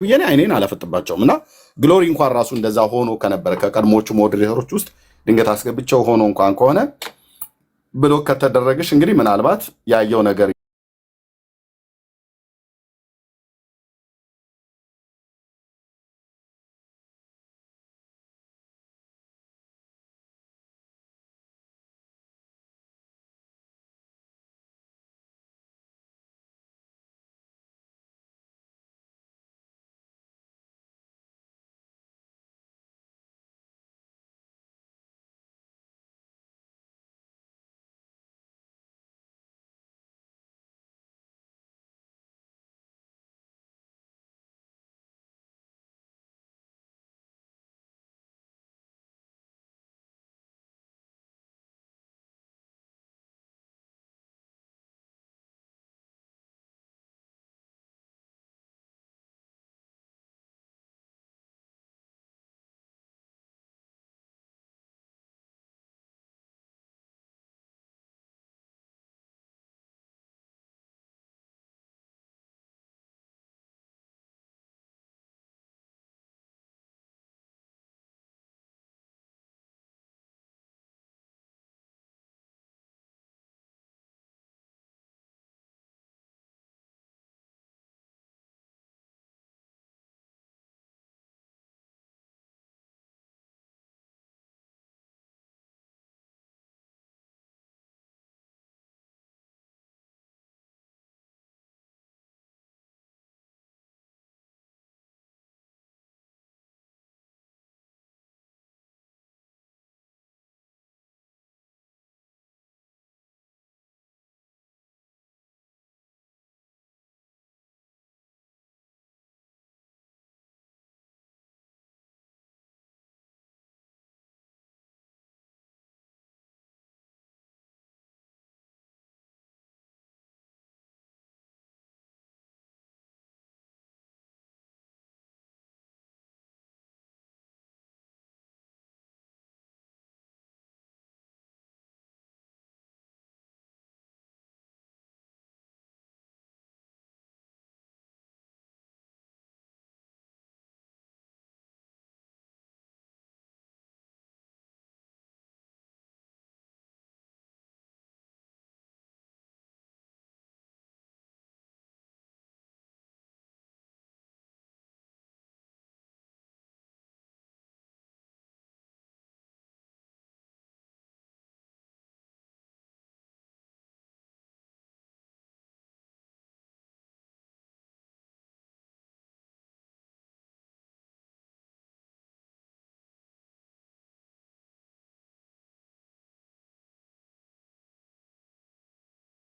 ብዬ አይኔን አላፈጥባቸውም እና ግሎሪ እንኳን ራሱ እንደዛ ሆኖ ከነበረ ከቀድሞቹ ሞዴሬተሮች ውስጥ ድንገት አስገብቸው ሆኖ እንኳን ከሆነ ብሎክ ከተደረገሽ እንግዲህ ምናልባት ያየው ነገር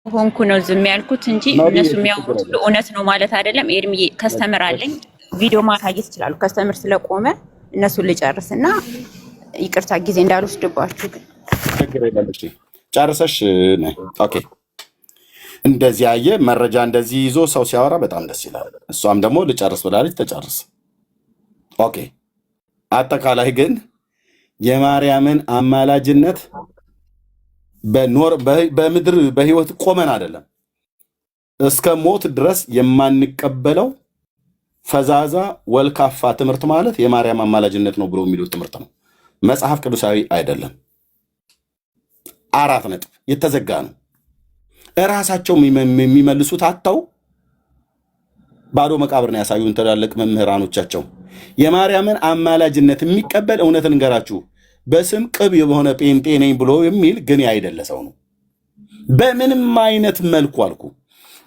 ሆንኩ ነው ዝም ያልኩት እንጂ እነሱ የሚያወሩት እውነት ነው ማለት አይደለም። ኤርሚ ከስተመር አለኝ ቪዲዮ ማሳየት ይችላሉ። ከስተመር ስለቆመ እነሱን ልጨርስና ይቅርታ ጊዜ እንዳልወስድባችሁ። ግን ችግር የለም። እሺ ጨርሰሽ ነይ። ኦኬ። እንደዚህ ያየ መረጃ እንደዚህ ይዞ ሰው ሲያወራ በጣም ደስ ይላል። እሷም ደግሞ ልጨርስ ብላለች፣ ተጨርስ። ኦኬ። አጠቃላይ ግን የማርያምን አማላጅነት በምድር በህይወት ቆመን አይደለም እስከ ሞት ድረስ የማንቀበለው ፈዛዛ ወልካፋ ትምህርት ማለት የማርያም አማላጅነት ነው ብሎ የሚሉት ትምህርት ነው። መጽሐፍ ቅዱሳዊ አይደለም። 4 ነጥብ የተዘጋ ነው። እራሳቸው የሚመልሱት አጣው ባዶ መቃብር ነው ያሳዩን ትላልቅ መምህራኖቻቸው። የማርያምን አማላጅነት የሚቀበል እውነትን እንገራችሁ በስም ቅብ የሆነ ጴንጤ ነኝ ብሎ የሚል ግን ያይደለ ሰው ነው። በምንም አይነት መልኩ አልኩ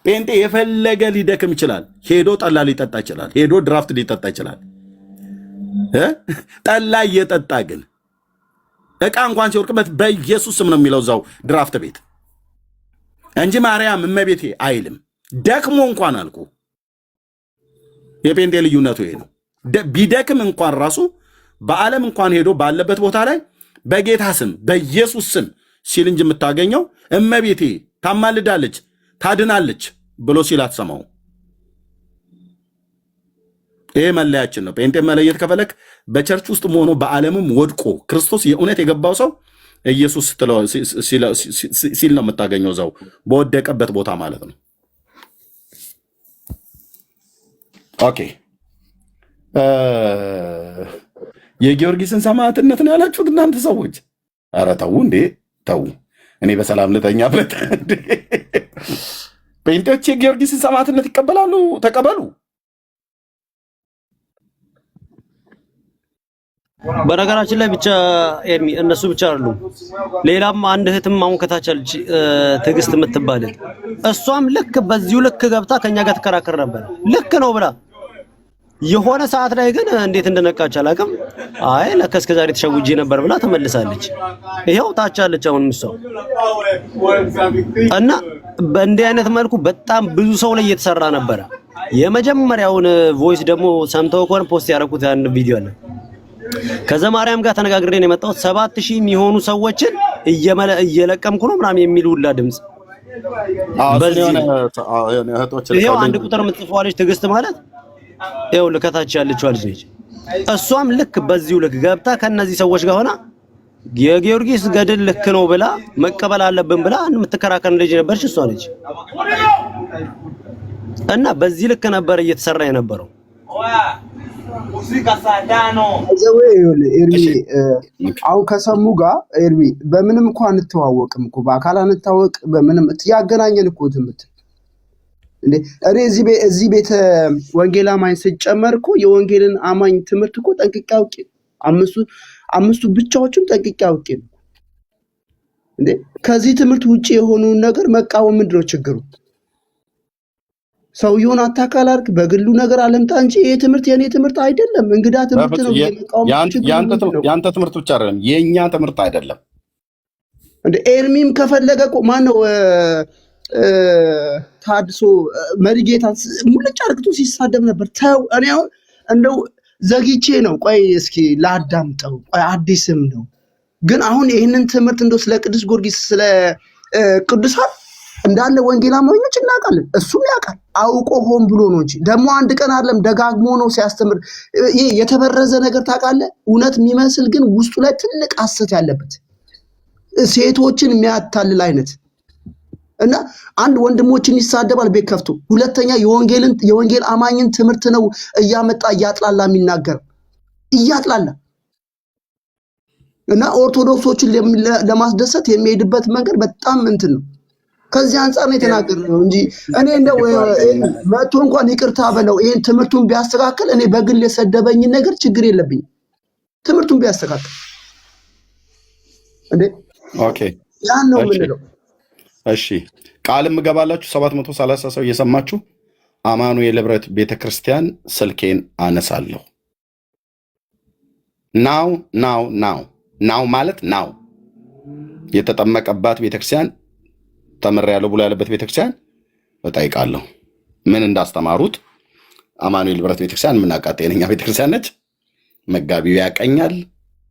ጴንጤ የፈለገ ሊደክም ይችላል። ሄዶ ጠላ ሊጠጣ ይችላል። ሄዶ ድራፍት ሊጠጣ ይችላል። ጠላ እየጠጣ ግን ዕቃ እንኳን ሲወርቅበት በኢየሱስ ስም ነው የሚለው እዛው ድራፍት ቤት እንጂ ማርያም እመቤቴ አይልም። ደክሞ እንኳን አልኩ የጴንጤ ልዩነቱ ይሄ ነው። ቢደክም እንኳን ራሱ በዓለም እንኳን ሄዶ ባለበት ቦታ ላይ በጌታ ስም በኢየሱስ ስም ሲል እንጂ የምታገኘው እመቤቴ ታማልዳለች ታድናለች ብሎ ሲል አትሰማው። ይሄ መለያችን ነው። ጴንጤ መለየት ከፈለክ በቸርች ውስጥ ሆኖ በዓለምም ወድቆ ክርስቶስ የእውነት የገባው ሰው ኢየሱስ ሲል ነው የምታገኘው፣ እዛው በወደቀበት ቦታ ማለት ነው። ኦኬ የጊዮርጊስን ሰማዕትነት ነው ያላችሁት እናንተ ሰዎች? ኧረ ተው እንዴ ተው። እኔ በሰላም ልተኛበት። ጴንጤዎች የጊዮርጊስን ሰማዕትነት ይቀበላሉ? ተቀበሉ። በነገራችን ላይ ብቻ ኤርሚ እነሱ ብቻ አይደሉም። ሌላም አንድ እህትም አሁን ከታች አለች ትዕግስት የምትባል እሷም ልክ በዚሁ ልክ ገብታ ከኛ ጋር ትከራከር ነበር። ልክ ነው ብላ የሆነ ሰዓት ላይ ግን እንዴት እንደነቃች አላውቅም። አይ ለካ እስከ ዛሬ ተሸውጄ ነበር ብላ ተመልሳለች። ይሄው ታች አለች አሁን ምሰው እና በእንዲህ አይነት መልኩ በጣም ብዙ ሰው ላይ እየተሰራ ነበረ። የመጀመሪያውን ቮይስ ደግሞ ሰምተው ከሆነ ፖስት ያደረኩት ያን ቪዲዮ አለ። ከዘማርያም ጋር ተነጋግሬ ነው የመጣሁት። 7000 የሚሆኑ ሰዎችን እየለቀምኩ ነው ምናምን የሚል ሁላ ድምጽ ይሄው አንድ ቁጥር የምትጽፈው ልጅ ትዕግስት ማለት ይሄው ልከታች ያለችው ልጅ ነች። እሷም ልክ በዚሁ ልክ ገብታ ከነዚህ ሰዎች ጋር ሆና የጊዮርጊስ ገድል ልክ ነው ብላ መቀበል አለብን ብላ የምትከራከር ልጅ ነበርሽ እሷ ነች። እና በዚህ ልክ ነበር እየተሰራ የነበረው። ኤርሚ አሁን ከሰሙ ጋር ኤርሚ በምንም እንኳን አንተዋወቅም እኮ በአካል አንታወቅ በምንም ያገናኘን እኮ ትምት እንዴ እኔ እዚህ ቤተ ወንጌል አማኝ ሲጨመር እኮ የወንጌልን አማኝ ትምህርት እኮ ጠንቅቄ አውቄ አምስቱ ብቻዎቹን ጠንቅቄ አውቄ ነው እንዴ። ከዚህ ትምህርት ውጪ የሆኑ ነገር መቃወም ምንድነው ችግሩ? ሰውየውን አታካላርክ በግሉ ነገር አለምጣ እንጂ ይሄ ትምህርት የኔ ትምህርት አይደለም፣ እንግዳ ትምህርት ነው። ያንተ ትምህርት ብቻ አይደለም፣ የኛ ትምህርት አይደለም እንዴ። ኤርሚም ከፈለገ እኮ ማነው ታድሶ መሪጌታ ሙልጭ አርግቶ ሲሳደብ ነበር። ተው እኔ አሁን እንደው ዘግይቼ ነው ቆይ እስኪ ላዳምጠው። ቆይ አዲስም ነው ግን አሁን ይሄንን ትምህርት እንደው ስለ ቅዱስ ጊዮርጊስ ስለ ቅዱሳን እንዳለ ወንጌል አማኞች እናውቃለን። እሱም ያውቃል አውቆ ሆን ብሎ ነው እንጂ ደግሞ አንድ ቀን አይደለም ደጋግሞ ነው ሲያስተምር። ይሄ የተበረዘ ነገር ታውቃለህ፣ እውነት የሚመስል ግን ውስጡ ላይ ትልቅ ሐሰት ያለበት ሴቶችን የሚያታልል አይነት እና አንድ ወንድሞችን ይሳደባል ቤት ከፍቶ፣ ሁለተኛ የወንጌል አማኝን ትምህርት ነው እያመጣ እያጥላላ የሚናገር እያጥላላ እና ኦርቶዶክሶችን ለማስደሰት የሚሄድበት መንገድ በጣም እንትን ነው። ከዚህ አንፃር ነው የተናገረው እንጂ እኔ እንደው መጥቶ እንኳን ይቅርታ በለው ይሄን ትምህርቱን ቢያስተካክል እኔ በግል የሰደበኝ ነገር ችግር የለብኝም። ትምህርቱን ቢያስተካክል እንዴ ኦኬ ያን ነው የምንለው። እሺ ቃልም ገባላችሁ 730 ሰው እየሰማችሁ አማኑኤል ህብረት ቤተክርስቲያን ስልኬን አነሳለሁ። ናው ማለት ናው የተጠመቀባት ቤተክርስቲያን ተመሪያለሁ ብሎ ያለበት ቤተክርስቲያን እጠይቃለሁ። ምን እንዳስተማሩት አማኑኤል ህብረት ቤተክርስቲያን የምናውቃት የእኛ ቤተክርስቲያን ነች። መጋቢው ያቀኛል፣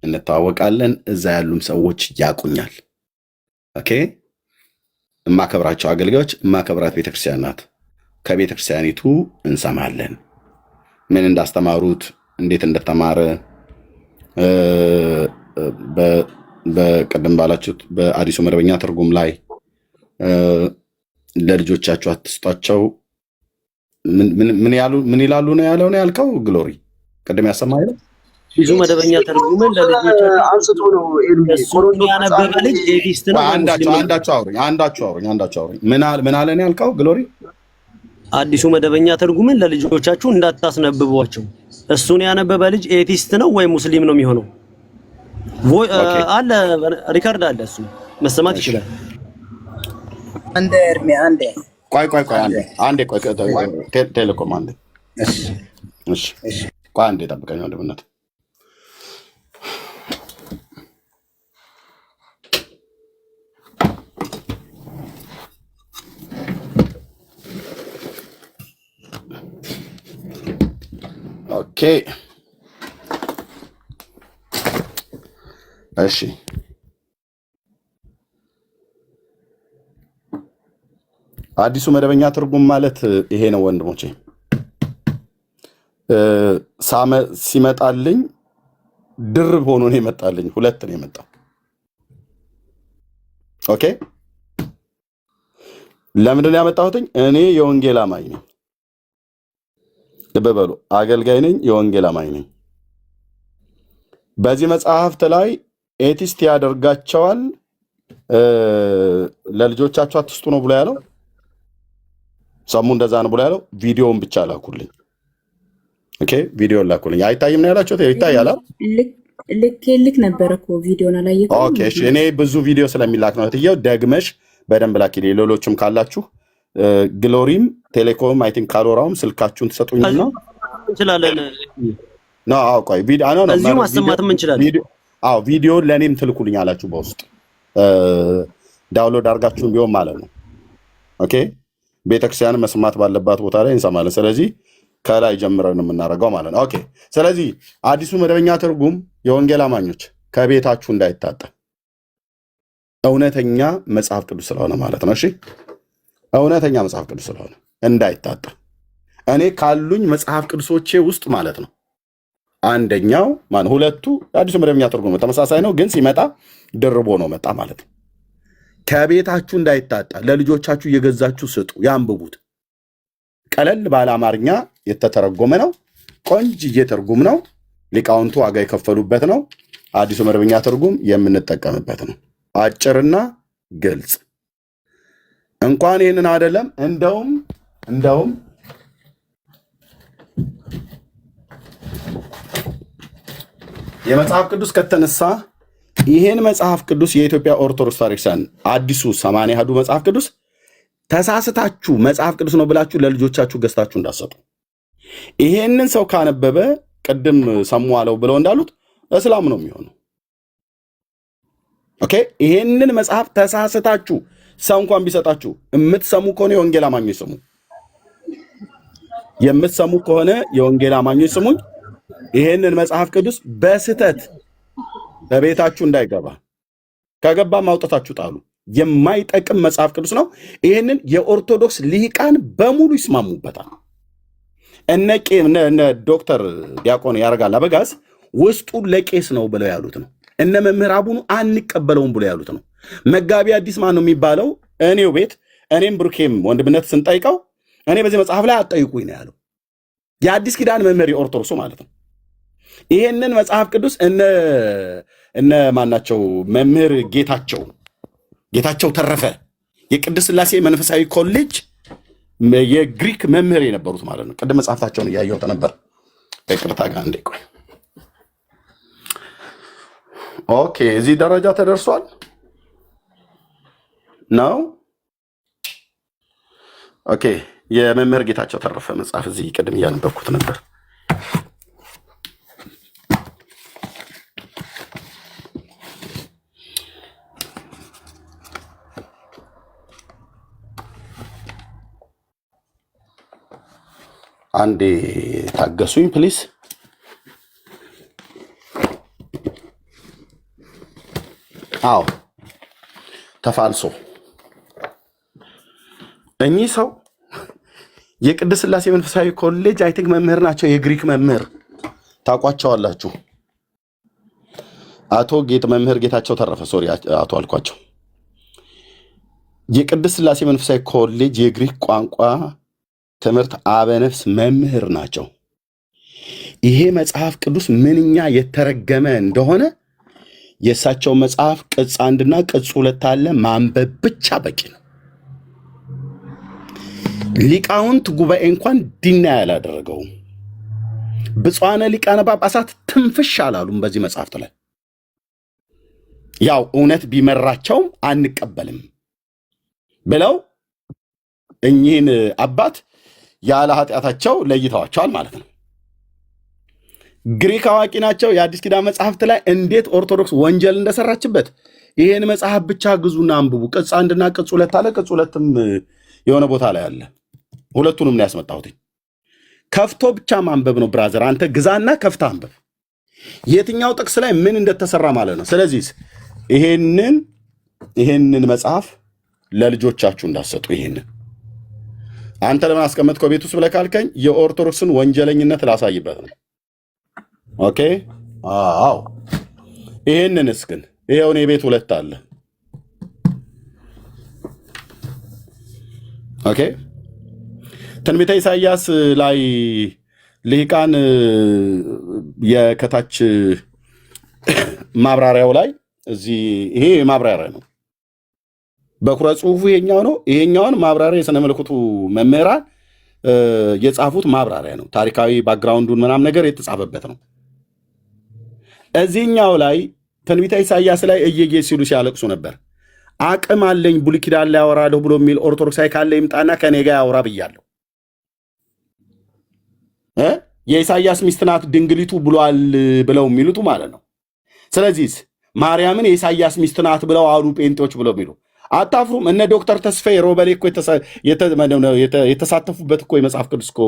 እንተዋወቃለን። እዛ ያሉም ሰዎች ያቁኛል። ኦኬ እማከብራቸው አገልጋዮች እማከብራት ቤተክርስቲያን ናት። ከቤተክርስቲያኒቱ እንሰማለን ምን እንዳስተማሩት እንዴት እንደተማረ በቀደም ባላችሁት በአዲሱ መደበኛ ትርጉም ላይ ለልጆቻችሁ አትስጧቸው ምን ይላሉ ነው ያለው ነው ያልከው ግሎሪ ቅድም ያሰማኸው ብዙ መደበኛ ተርጉመን ለልጆቻችሁ አንስቶ ነው ኤርሚ ያነበበ ልጅ ኤዲስት ነው። አንዳችሁ አውሩኝ ምን አለ ነው ያልከው ግሎሪ? አዲሱ መደበኛ ተርጉመን ለልጆቻችሁ እንዳታስነብቧቸው። እሱን ያነበበ ልጅ ኤቲስት ነው ወይ ሙስሊም ነው የሚሆነው? አለ ሪካርድ አለ፣ እሱ መሰማት ይችላል። አንዴ ኤርሚ አንዴ ቆይ ቴሌኮም አንዴ እሺ ቆይ አንዴ ጠብቀኝ ወንድምነት። ኦኬ እሺ አዲሱ መደበኛ ትርጉም ማለት ይሄ ነው ወንድሞቼ። ሲመጣልኝ ድርብ ሆኖ ነው የመጣልኝ፣ ሁለት ነው የመጣው። ኦኬ ለምንድን ነው ያመጣሁትኝ? እኔ የወንጌል አማኝ ነኝ። ልብ በሉ፣ አገልጋይ ነኝ፣ የወንጌል አማኝ ነኝ። በዚህ መጽሐፍት ላይ ኤቲስት ያደርጋቸዋል። ለልጆቻቸው አትስጡ ነው ብሎ ያለው። ሰሙ እንደዛ ነው ብሎ ያለው። ቪዲዮውን ብቻ ላኩልኝ። ኦኬ፣ ቪዲዮውን ላኩልኝ። አይታይም ነው ያላችሁት? ይታያል። ልክ ነበር እኮ ቪዲዮን አላየሁም። ኦኬ፣ እሺ። እኔ ብዙ ቪዲዮ ስለሚላክ ነው እትየው፣ ደግመሽ በደንብ ላኪልኝ። ሌሎችም ካላችሁ ግሎሪም ቴሌኮም አይ ቲንክ ካሎራውም ስልካችሁን ትሰጡኝና እንችላለን ነው። አዎ፣ ቆይ ቪዲዮ ነው እዚሁ ማሰማትም እንችላለን። አዎ፣ ቪዲዮን ለእኔም ትልኩልኝ አላችሁ በውስጥ ዳውንሎድ አድርጋችሁን ቢሆን ማለት ነው። ኦኬ፣ ቤተክርስቲያን መስማት ባለባት ቦታ ላይ እንሰማለን። ስለዚህ ከላይ ጀምረን የምናደርገው ማለት ነው። ኦኬ፣ ስለዚህ አዲሱ መደበኛ ትርጉም የወንጌል አማኞች ከቤታችሁ እንዳይታጠብ እውነተኛ መጽሐፍ ቅዱስ ስለሆነ ማለት ነው። እሺ፣ እውነተኛ መጽሐፍ ቅዱስ ስለሆነ እንዳይታጠብ እኔ ካሉኝ መጽሐፍ ቅዱሶቼ ውስጥ ማለት ነው አንደኛው ሁለቱ አዲሱ መደበኛ ትርጉም ተመሳሳይ ነው፣ ግን ሲመጣ ድርቦ ነው መጣ ማለት ነው። ከቤታችሁ እንዳይታጣ ለልጆቻችሁ እየገዛችሁ ስጡ፣ ያንብቡት። ቀለል ባለ አማርኛ የተተረጎመ ነው። ቆንጅዬ ትርጉም ነው። ሊቃውንቱ ዋጋ የከፈሉበት ነው። አዲሱ መደበኛ ትርጉም የምንጠቀምበት ነው። አጭርና ግልጽ። እንኳን ይህንን አይደለም እንደውም የመጽሐፍ ቅዱስ ከተነሳ ይሄን መጽሐፍ ቅዱስ የኢትዮጵያ ኦርቶዶክስ ታሪክሳን አዲሱ 80 አሐዱ መጽሐፍ ቅዱስ ተሳስታችሁ መጽሐፍ ቅዱስ ነው ብላችሁ ለልጆቻችሁ ገዝታችሁ እንዳሰጡ። ይሄንን ሰው ካነበበ ቅድም ሰሙ አለው ብለው እንዳሉት እስላም ነው የሚሆነው። ኦኬ፣ ይሄንን መጽሐፍ ተሳስታችሁ ሰው እንኳን ቢሰጣችሁ የምትሰሙ ከሆነ የወንጌል አማኞች ስሙ። የምትሰሙ ከሆነ የወንጌል አማኞች ስሙኝ። ይሄንን መጽሐፍ ቅዱስ በስተት በቤታችሁ እንዳይገባ፣ ከገባ ማውጣታችሁ ጣሉ። የማይጠቅም መጽሐፍ ቅዱስ ነው። ይሄንን የኦርቶዶክስ ልሂቃን በሙሉ ይስማሙበታል። እነ ዶክተር ዲያቆን ያረጋል አበጋዝ ውስጡ ለቄስ ነው ብለው ያሉት ነው። እነ መምህር አቡኑ አንቀበለውም ብለው ያሉት ነው። መጋቢ አዲስ ማን ነው የሚባለው? እኔው ቤት እኔም ብሩኬም ወንድምነት ስንጠይቀው እኔ በዚህ መጽሐፍ ላይ አጠይቁኝ ነው ያለው። የአዲስ ኪዳን መምህር የኦርቶዶክሱ ማለት ነው። ይሄንን መጽሐፍ ቅዱስ እነ ማናቸው መምህር ጌታቸው ተረፈ የቅድስት ሥላሴ መንፈሳዊ ኮሌጅ የግሪክ መምህር የነበሩት ማለት ነው። ቅድም መጽሐፍታቸውን እያየሁት ነበር። በቅርታ ጋር እንዴ ቆይ። ኦኬ፣ እዚህ ደረጃ ተደርሷል ነው። ኦኬ፣ የመምህር ጌታቸው ተረፈ መጽሐፍ እዚህ ቅድም እያነበብኩት ነበር። አንዴ ታገሱኝ ፕሊስ። አዎ፣ ተፋልሶ እኚህ ሰው የቅድስት ሥላሴ መንፈሳዊ ኮሌጅ አይ ቲንክ መምህር ናቸው። የግሪክ መምህር ታውቋቸዋላችሁ። መምህር ጌታቸው ተረፈ፣ ሶሪ አቶ አልኳቸው። የቅድስት ሥላሴ መንፈሳዊ ኮሌጅ የግሪክ ቋንቋ ትምህርት አበነፍስ መምህር ናቸው። ይሄ መጽሐፍ ቅዱስ ምንኛ የተረገመ እንደሆነ የእሳቸው መጽሐፍ ቅጽ 1 ቅጽ 2 አለ። ማንበብ ብቻ በቂ ነው። ሊቃውንት ጉባኤ እንኳን ዲና ያላደረገውም ብፁዓነ ሊቃነ ጳጳሳት ትንፍሽ አላሉም በዚህ መጽሐፍት ላይ። ያው እውነት ቢመራቸውም አንቀበልም ብለው እኚህን አባት ያለ ኃጢአታቸው ለይተዋቸዋል ማለት ነው። ግሪክ አዋቂ ናቸው። የአዲስ ኪዳን መጽሐፍት ላይ እንዴት ኦርቶዶክስ ወንጀል እንደሰራችበት ይሄን መጽሐፍ ብቻ ግዙና አንብቡ። ቅጽ 1 ቅጽ 2 አለ። ቅጽ 2ም የሆነ ቦታ ላይ አለ። ሁለቱንም ነው ያስመጣሁት። ከፍቶ ብቻ ማንበብ ነው ብራዘር። አንተ ግዛና ከፍታ አንበብ፣ የትኛው ጥቅስ ላይ ምን እንደተሰራ ማለት ነው። ስለዚህ ይሄንን መጽሐፍ ለልጆቻችሁ እንዳሰጡ። ይሄንን አንተ ለምን አስቀመጥከው ቤት ውስጥ ብለህ ካልከኝ የኦርቶዶክስን ወንጀለኝነት ላሳይበት ነው። ኦኬ፣ አዎ። ይሄንንስ ግን ይሄው እኔ ቤት 2 አለ። ኦኬ፣ ትንቢተ ኢሳይያስ ላይ ልሂቃን የከታች ማብራሪያው ላይ እዚህ ይሄ ማብራሪያ ነው። በኩረ ጽሁፉ ይሄኛው ነው። ይሄኛውን ማብራሪያ የሥነ መለኮቱ መምህራን የጻፉት ማብራሪያ ነው። ታሪካዊ ባክግራውንዱን ምናምን ነገር የተጻፈበት ነው። እዚህኛው ላይ ትንቢተ ኢሳይያስ ላይ እየየ ሲሉ ሲያለቅሱ ነበር። አቅም አለኝ ብሉይ ኪዳን ላይ ያወራለሁ ብሎ የሚል ኦርቶዶክሳዊ ካለ ይምጣና ከኔ ጋር ያወራ ብያለሁ። የኢሳይያስ ሚስት ናት ድንግሊቱ ብሏል ብለው የሚሉት ማለት ነው። ስለዚህ ማርያምን የኢሳይያስ ሚስት ናት ብለው አሉ ጴንጤዎች ብለው የሚሉ አታፍሩም? እነ ዶክተር ተስፋዬ ሮበሌ እኮ የተሳተፉበት እኮ የመጽሐፍ ቅዱስ እኮ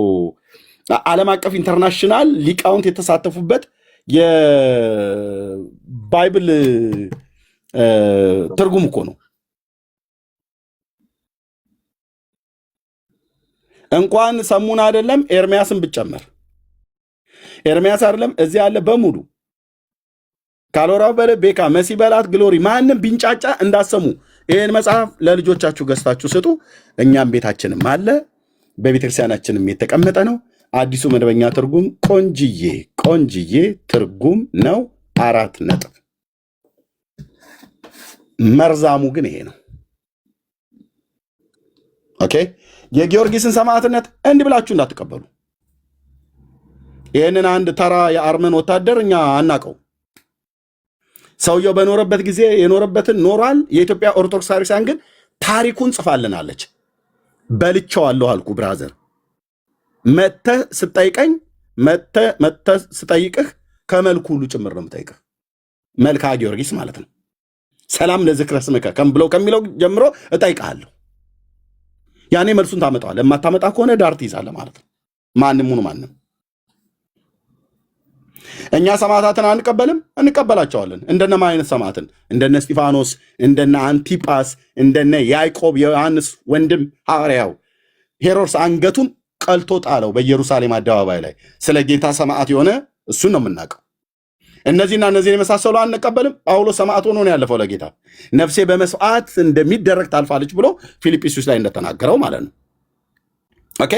ዓለም አቀፍ ኢንተርናሽናል ሊቃውንት የተሳተፉበት የባይብል ትርጉም እኮ ነው። እንኳን ሰሙን አይደለም ኤርሚያስን ብጨመር ኤርሚያስ አይደለም እዚህ ያለ በሙሉ ካሎራው በለ ቤካ መሲ በላት ግሎሪ ማንም ቢንጫጫ እንዳሰሙ ይሄን መጽሐፍ ለልጆቻችሁ ገዝታችሁ ስጡ። እኛም ቤታችንም አለ፣ በቤተክርስቲያናችንም የተቀመጠ ነው። አዲሱ መደበኛ ትርጉም ቆንጅዬ ትርጉም ነው። 4 ነጥብ። መርዛሙ ግን ይሄ ነው። ኦኬ። የጊዮርጊስን ሰማዕትነት እንዲህ ብላችሁ እንዳትቀበሉ። ይህንን አንድ ተራ የአርመን ወታደር እኛ አናቀው። ሰውየው በኖረበት ጊዜ የኖረበትን ኖሯል። የኢትዮጵያ ኦርቶዶክስ ቤተክርስቲያን ግን ታሪኩን ጽፋልናለች። በልቼዋለሁ አልኩ ብራዘር። መተህ ስጠይቅህ ከመልኩ ሁሉ ጭምር ነው የምጠይቅህ። መልክዓ ጊዮርጊስ ማለት ነው። ሰላም ለዝክረ ስምከ ብለው ከሚለው ጀምሮ እጠይቅሃለሁ። ያኔ መልሱን ታመጣዋለህ። የማታመጣ ከሆነ ዳር ትይዛለህ ማለት ነው። ማንም ሁኑ ማንም። እኛ ሰማዕታትን አንቀበልም? እንቀበላቸዋለን። እንደነማ አይነት ሰማዕትን? እንደነ እስጢፋኖስ፣ እንደነ አንቲጳስ፣ እንደነ ያዕቆብ የዮሐንስ ወንድም ሐዋርያው ሄሮድስ አንገቱን ቀልቶ ጣለው በኢየሩሳሌም አደባባይ ላይ። ስለ ጌታ ሰማዕት የሆነ እሱን ነው የምናውቀው። እነዚህና እነዚህን የመሳሰሉ አንቀበልም። ጳውሎስ ሰማዕት ሆኖ ነው ያለፈው ለጌታ። ነፍሴ በመስዋዕት እንደሚደረግ ታልፋለች ብሎ ፊልጵስዩስ ላይ እንደተናገረው ማለት ነው። ኦኬ።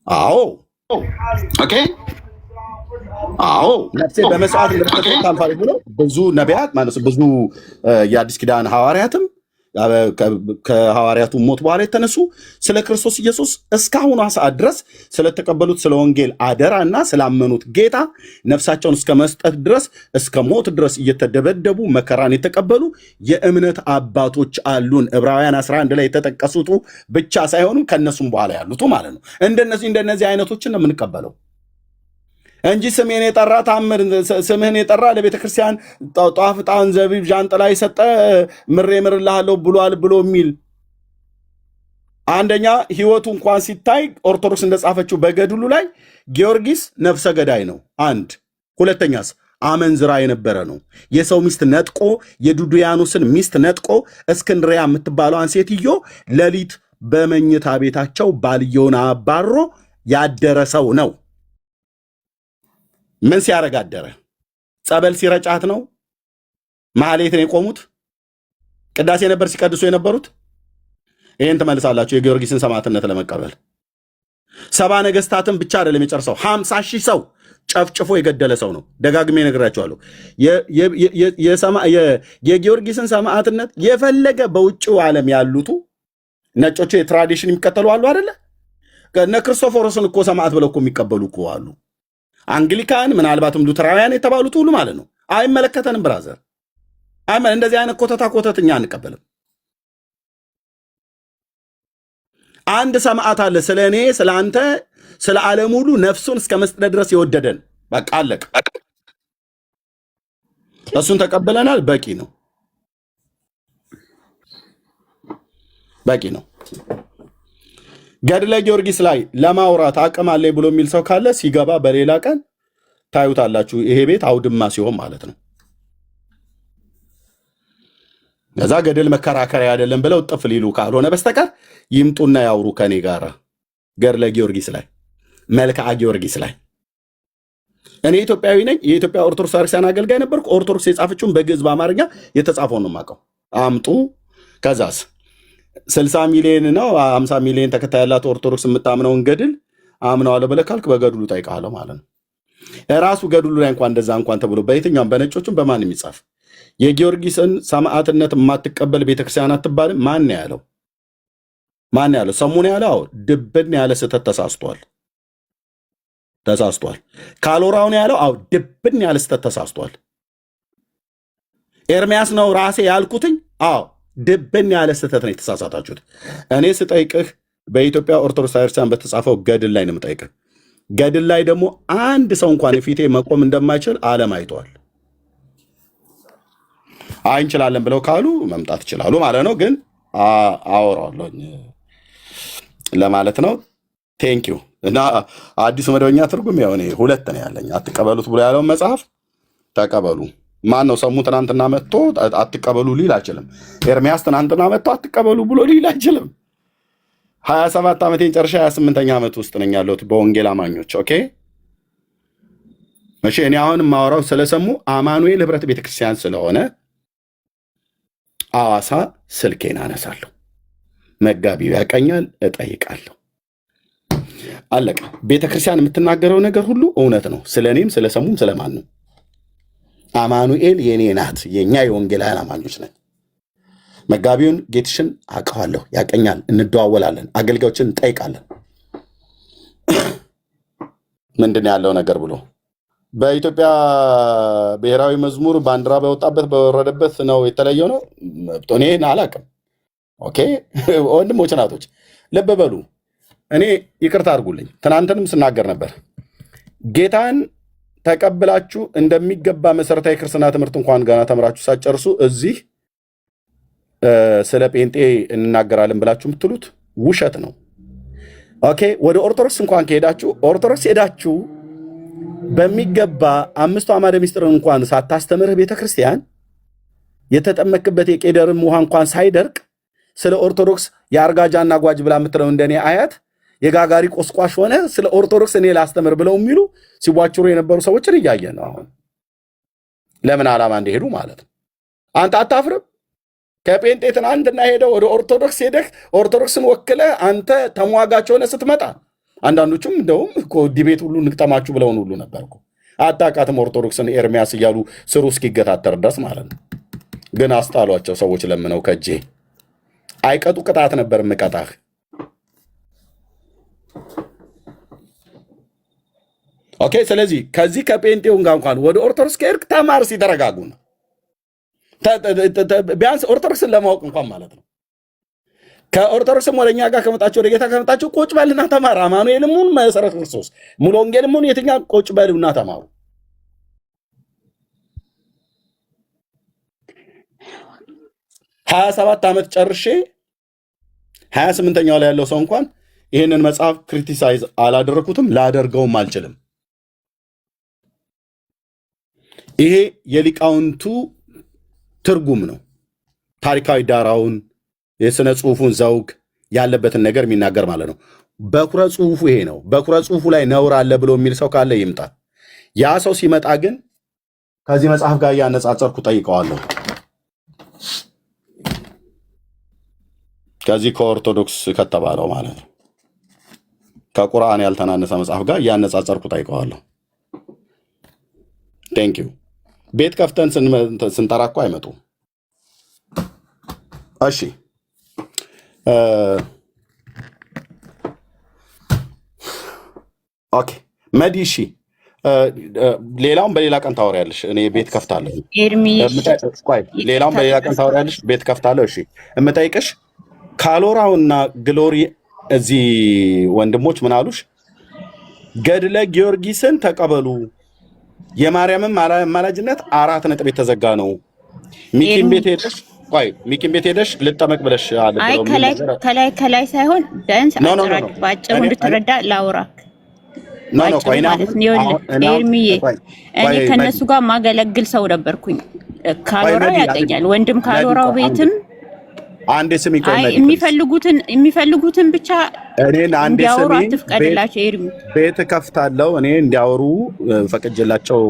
አዎ ኦኬ። አዎ ነፍሴ በመስዋዕት እንደሚደረግ ታልፋለች ብሎ ብዙ ነቢያት ማለት ብዙ የአዲስ ኪዳን ሐዋርያትም ከሐዋርያቱ ሞት በኋላ የተነሱ ስለ ክርስቶስ ኢየሱስ እስካሁኗ ሰዓት ድረስ ስለተቀበሉት ስለ ወንጌል አደራና ስላመኑት ጌታ ነፍሳቸውን እስከ መስጠት ድረስ እስከ ሞት ድረስ እየተደበደቡ መከራን የተቀበሉ የእምነት አባቶች አሉን። ዕብራውያን 11 ላይ የተጠቀሱት ብቻ ሳይሆኑ ከነሱም በኋላ ያሉት ማለት ነው። እንደነዚህ አይነቶችን ነው የምንቀበለው እንጂ ስሜን የጠራ ታምር ስምህን የጠራ ለቤተ ክርስቲያን ጧፍ፣ ዕጣን፣ ዘቢብ፣ ዣንጥላ የሰጠ ምሬ ምርልሃለሁ ብሏል ብሎ የሚል አንደኛ ህይወቱ እንኳን ሲታይ ኦርቶዶክስ እንደጻፈችው በገድሉ ላይ ጊዮርጊስ ነፍሰ ገዳይ ነው። አንድ ሁለተኛስ አመንዝራ የነበረ ነው። የሰው ሚስት ነጥቆ የዱድያኖስን ሚስት ነጥቆ እስክንድሪያ የምትባለዋን ሴትዮ ሌሊት በመኝታ ቤታቸው ባልየውን አባሮ ያደረ ሰው ነው። ምን ሲያረግ አደረ? ጸበል ሲረጫት ነው። ማህሌትን የቆሙት ቅዳሴ ነበር ሲቀድሱ የነበሩት። ይህን ትመልሳላችሁ የጊዮርጊስን ሰማዕትነት ለመቀበል። 70 ነገስታትን ብቻ አይደለም የጨርሰው 50,000 ሰው ጨፍጭፎ የገደለ ሰው ነው። ደጋግሜ ነግራችኋለሁ። የጊዮርጊስን ሰማዕትነት የፈለገ በውጭው ዓለም ያሉቱ ነጮቹ የትራዲሽን የሚከተሉ አሉ አይደለ? እነ ክርስቶፎሮስን እኮ ሰማዕት ብለው እኮ የሚቀበሉ እኮ አሉ። አንግሊካን ምናልባትም ሉተራውያን የተባሉት ሁሉ ማለት ነው። አይመለከተንም ብራዘር። እንደዚህ አይነት ኮተት እኛ አንቀበልም። አንድ ሰማዕት አለ ስለ እኔ፣ ስለ አንተ፣ ስለ ዓለም ሁሉ ነፍሱን እስከ መስጠት ድረስ የወደደን። በቃ አለቀ። እሱን ተቀበለናል። በቂ ነው። ገድለ ጊዮርጊስ ላይ ለማውራት አቅም አለኝ ብሎ የሚል ሰው ካለ ሲገባ በሌላ ቀን ታዩታላችሁ። ይሄ ቤት አውድማ ሲሆን ማለት ነው። ከዛ ገድል መከራከሪያ አይደለም ብለው ጥፍ ሊሉ ካልሆነ በስተቀር ይምጡና ያውሩ ከኔ ጋር ገድለ ጊዮርጊስ ላይ፣ መልክዓ ጊዮርጊስ ላይ። እኔ ኢትዮጵያዊ ነኝ። የኢትዮጵያ ኦርቶዶክስ ቤተክርስቲያን አገልጋይ ነበርኩ። ኦርቶዶክስ የጻፈችውን በግዕዝ በአማርኛ የተጻፈውን ነው የማውቀው። አምጡ። ከዛስ 60 ሚሊዮን ነው 50 ሚሊዮን ተከታይ ያላት ኦርቶዶክስ የምታምነውን ገድል አምነዋለሁ ብለህ ካልክ በገድሉ ጠይቃለሁ ማለት ነው። ራሱ ገድሉ ላይ እንኳን እንደዛ እንኳን ተብሎ በየትኛውም በነጮቹም በማንም ይጻፍ የጊዮርጊስን ሰማዕትነት የማትቀበል ቤተክርስቲያን አትባልም። ማን ያለው? ማን ያለው? ሰሙን ያለው? አዎ ድብን ያለ ስህተት ተሳስቷል። ካሎራውን ያለው? አዎ ድብን ያለ ስህተት ተሳስቷል። ኤርሚያስ ነው ራሴ ያልኩትኝ? አዎ ድብን ያለ ስህተት ነው የተሳሳታችሁት። እኔ ስጠይቅህ በኢትዮጵያ ኦርቶዶክስ ቤተክርስቲያን በተጻፈው ገድል ላይ ነው የምጠይቅህ። ገድል ላይ ደግሞ አንድ ሰው እንኳን ፊቴ መቆም እንደማይችል ዓለም አይተዋል። እንችላለን ብለው ካሉ መምጣት ይችላሉ ማለት ነው። ግን አወራዋለሁ ለማለት ነው። ቴንኪው። እና አዲሱ መደበኛ ትርጉም ያው እኔ ሁለት ነው ያለኝ። አትቀበሉት ብሎ ያለውን መጽሐፍ ተቀበሉ። ማን ነው ሰሙ ትናንትና መጥቶ አትቀበሉ ሊል አይችልም። ኤርሚያስ ትናንትና መጥቶ አትቀበሉ ብሎ ሊል አይችልም። 27 ዓመቴን ጨርሻ 28ኛ ዓመት ውስጥ ነኝ ያለሁት በወንጌል አማኞች። ኦኬ እሺ። እኔ አሁን የማወራው ስለሰሙ አማኑኤል ህብረት ቤተክርስቲያን ስለሆነ አዋሳ ስልኬን አነሳለሁ፣ መጋቢው ያቀኛል፣ እጠይቃለሁ። አለቀ። ቤተክርስቲያን የምትናገረው ነገር ሁሉ እውነት ነው። ስለ እኔም ስለሰሙም ስለማንም አማኑኤል የኔ ናት። የኛ የወንጌላውያን አማኞች ነን። መጋቢውን ጌትሽን አውቀዋለሁ፣ ያቀኛል፣ እንደዋወላለን፣ አገልጋዮችን እንጠይቃለን። ምንድን ያለው ነገር ብሎ በኢትዮጵያ ብሔራዊ መዝሙር ባንዲራ በወጣበት በወረደበት ነው የተለየው ነው። እኔን አላውቅም። ኦኬ ወንድሞች ናቶች ልብ በሉ። እኔ ይቅርታ አድርጉልኝ፣ ትናንትንም ስናገር ነበር። ጌታን ተቀብላችሁ እንደሚገባ መሰረታዊ ክርስትና ትምህርት እንኳን ገና ተምራችሁ ሳትጨርሱ እዚህ ስለ ጴንጤ እንናገራለን ብላችሁ የምትሉት ውሸት ነው። ኦኬ ወደ ኦርቶዶክስ እንኳን ከሄዳችሁ ኦርቶዶክስ ሄዳችሁ በሚገባ አምስቱ አዕማደ ምስጢርን እንኳን ሳታስተምርህ ቤተክርስቲያን የተጠመክበት የቄደርም ውሃ እንኳን ሳይደርቅ ስለ ኦርቶዶክስ የአርጋጃና ጓጅ ብላ የምትለው እንደኔ አያት የጋጋሪ ቆስቋሽ ሆነ ስለ ኦርቶዶክስ እኔ ላስተምር ብለው የሚሉ ሲቧጭሩ የነበሩ ሰዎችን እያየ ነው። አሁን ለምን ዓላማ እንደሄዱ ማለት ነው። አንተ አታፍርም? ከጴንጤ ትናንትና ሄደው ወደ ኦርቶዶክስ ሄደህ ኦርቶዶክስን ወክለህ አንተ ተሟጋች ሆነ ስትመጣ አንዳንዶቹም እንደውም እኮ ዲቤት ሁሉ ንቅጠማችሁ ብለውን ሁሉ ነበርኩ። አታውቃትም ኦርቶዶክስን ኤርሚያስ እያሉ ስሩ እስኪገታተር ድረስ ማለት ነው። ግን አስጣሏቸው ሰዎች ለምነው ከጄ አይቀጡ ቅጣት ነበር ምቀጣህ። ኦኬ ስለዚህ ከዚህ ከጴንጤውን ጋር እንኳን ወደ ኦርቶዶክስ ከሄድክ ተማር ሲተረጋጉ ነው። ቢያንስ ኦርቶዶክስን ለማወቅ እንኳን ማለት ነው። ከኦርቶዶክስም ወደኛ ጋር ከመጣችሁ ወደ ጌታ ከመጣችሁ ቁጭ በልና ተማር። አማኑኤልም ሁን መሰረት ክርስቶስ ሙሉ ወንጌልም ሁን የትኛ ቁጭ በሉና ተማሩ። 27 ዓመት ጨርሼ 28ኛው ላይ ያለው ሰው እንኳን ይህንን መጽሐፍ ክሪቲሳይዝ አላደረኩትም፣ ላደርገውም አልችልም። ይሄ የሊቃውንቱ ትርጉም ነው። ታሪካዊ ዳራውን የሥነ ጽሑፉን ዘውግ ያለበትን ነገር የሚናገር ማለት ነው። በኩረ ጽሑፉ ይሄ ነው። በኩረ ጽሑፉ ላይ ነውር አለ ብሎ የሚል ሰው ካለ ይምጣ። ያ ሰው ሲመጣ ግን ከዚህ መጽሐፍ ጋር እያነጻጸርኩ ጠይቀዋለሁ። ከዚህ ከኦርቶዶክስ ከተባለው ማለት ነው ከቁርአን ያልተናነሰ መጽሐፍ ጋር እያነጻጸርኩ ጠይቀዋለሁ። ቴንክ ዩ። ቤት ከፍተን ስንጠራ እኮ አይመጡም። እሺ ኦኬ መዲ እሺ፣ ሌላውን በሌላ ቀን ታወሪያለሽ። እኔ ቤት ከፍታለሁ። ሌላውን በሌላ ቀን ታወሪያለሽ፣ ቤት ከፍታለሁ። እሺ የምጠይቅሽ ካሎራውና ግሎሪ እዚህ ወንድሞች ምን አሉሽ? ገድለ ጊዮርጊስን ተቀበሉ፣ የማርያምን አማላጅነት 4 ነጥብ የተዘጋ ነው። ሚኪን ቤት ሄደሽ ሚኪን ቤት ሄደሽ ልጠመቅ ብለሽ አለ። አይ ከላይ ሳይሆን ቢያንስ ባጭሩ እንድትረዳ ላውራክ ኤርሚዬ፣ እኔ ከነሱ ጋር ማገለግል ሰው ነበርኩኝ። ካሎራ ያገኛል ወንድም ካሎራው ቤትም አንዴ ስም የሚፈልጉትን ብቻ እኔን አንዴ እንዲያወሩ አትፍቀድላቸው። ኤርሚ ቤት ከፍታለሁ እኔ እንዲያወሩ ፈቅጄላቸው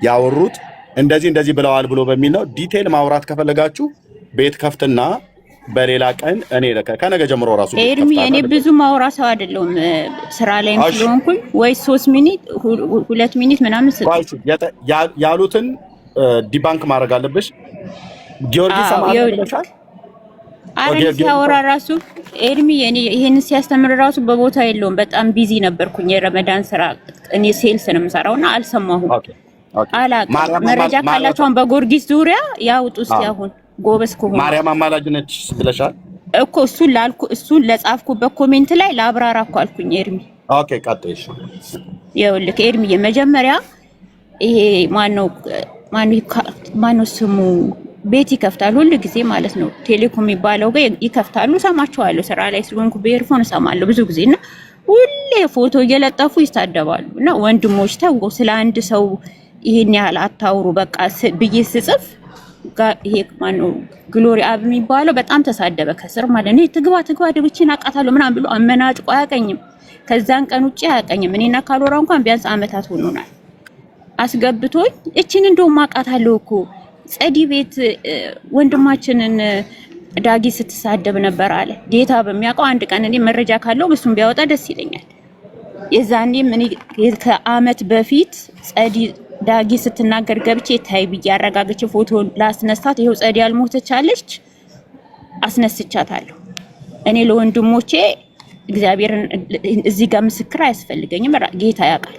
ያወሩት እንደዚህ ብለዋል ብሎ በሚል ነው። ዲቴል ማውራት ከፈለጋችሁ ቤት ከፍትና በሌላ ቀን እኔ ከነገ ጀምሮ ራሱ ኤርሚ እኔ ብዙ ማውራ ሰው አይደለሁም ስራ ላይም ስለሆንኩኝ ወይ 3 ሚኒት 2 ሚኒት ምናምን ያሉትን ዲባንክ ማድረግ አለብሽ። ጊዮርጊስ ሰማራለሻል አረን ሲያወራ ራሱ ኤርሚ እኔ ይሄን ሲያስተምር ራሱ በቦታ የለውም። በጣም ቢዚ ነበርኩኝ የረመዳን ስራ እኔ ሴልስ ነው የምሰራውና አልሰማሁም። አላውቅም። መረጃ ካላችሁን በጊዮርጊስ ዙሪያ ያውጡ እስኪ አሁን ጎበዝ ከሆነ ማርያም አማላጅ ነች ብለሻል እኮ እሱን ለጻፍኩበት ኮሜንት ላይ ላብራራ እኮ አልኩኝ ኤርሚ። ኦኬ ቀጥይሽ። ይኸውልህ ኤርሚ የመጀመሪያ ይሄ ማነው ስሙ ቤት ይከፍታል ሁሉ ጊዜ ማለት ነው። ቴሌኮም የሚባለው ጋር ይከፍታሉ። ሰማቸዋለሁ ስራ ላይ ስለሆንኩ በኤርፎን እሰማለሁ ብዙ ጊዜ እና ሁሌ ፎቶ እየለጠፉ ይሳደባሉ። እና ወንድሞች ተው ስለ አንድ ሰው ይሄን ያህል አታውሩ በቃ ብዬ ስጽፍ ይሄ ማነው ግሎሪ አብ የሚባለው በጣም ተሳደበ ከስር ማለት ነው። ትግባ ደብቼን አቃታለሁ ምናምን ብሎ አመናጭቆ አያቀኝም። ከዛን ቀን ውጪ አያቀኝም። እኔና ካሎራ እንኳን ቢያንስ አመታት ሆኖናል። አስገብቶኝ እቺን እንደውም አቃታለሁ እኮ ጸዲ ቤት ወንድማችንን ዳጊ ስትሳደብ ነበር አለ። ጌታ በሚያውቀው አንድ ቀን እኔ መረጃ ካለው እሱን ቢያወጣ ደስ ይለኛል። የዛኔም እኔ ከአመት በፊት ጸዲ ዳጊ ስትናገር ገብቼ ታይ ብዬ አረጋግጬ ፎቶ ላስነሳት ይሄው ጸዲ ያልሞተች አለች አስነስቻታለሁ። እኔ ለወንድሞቼ እግዚአብሔርን እዚህ ጋር ምስክር አያስፈልገኝም፣ ጌታ ያውቃል።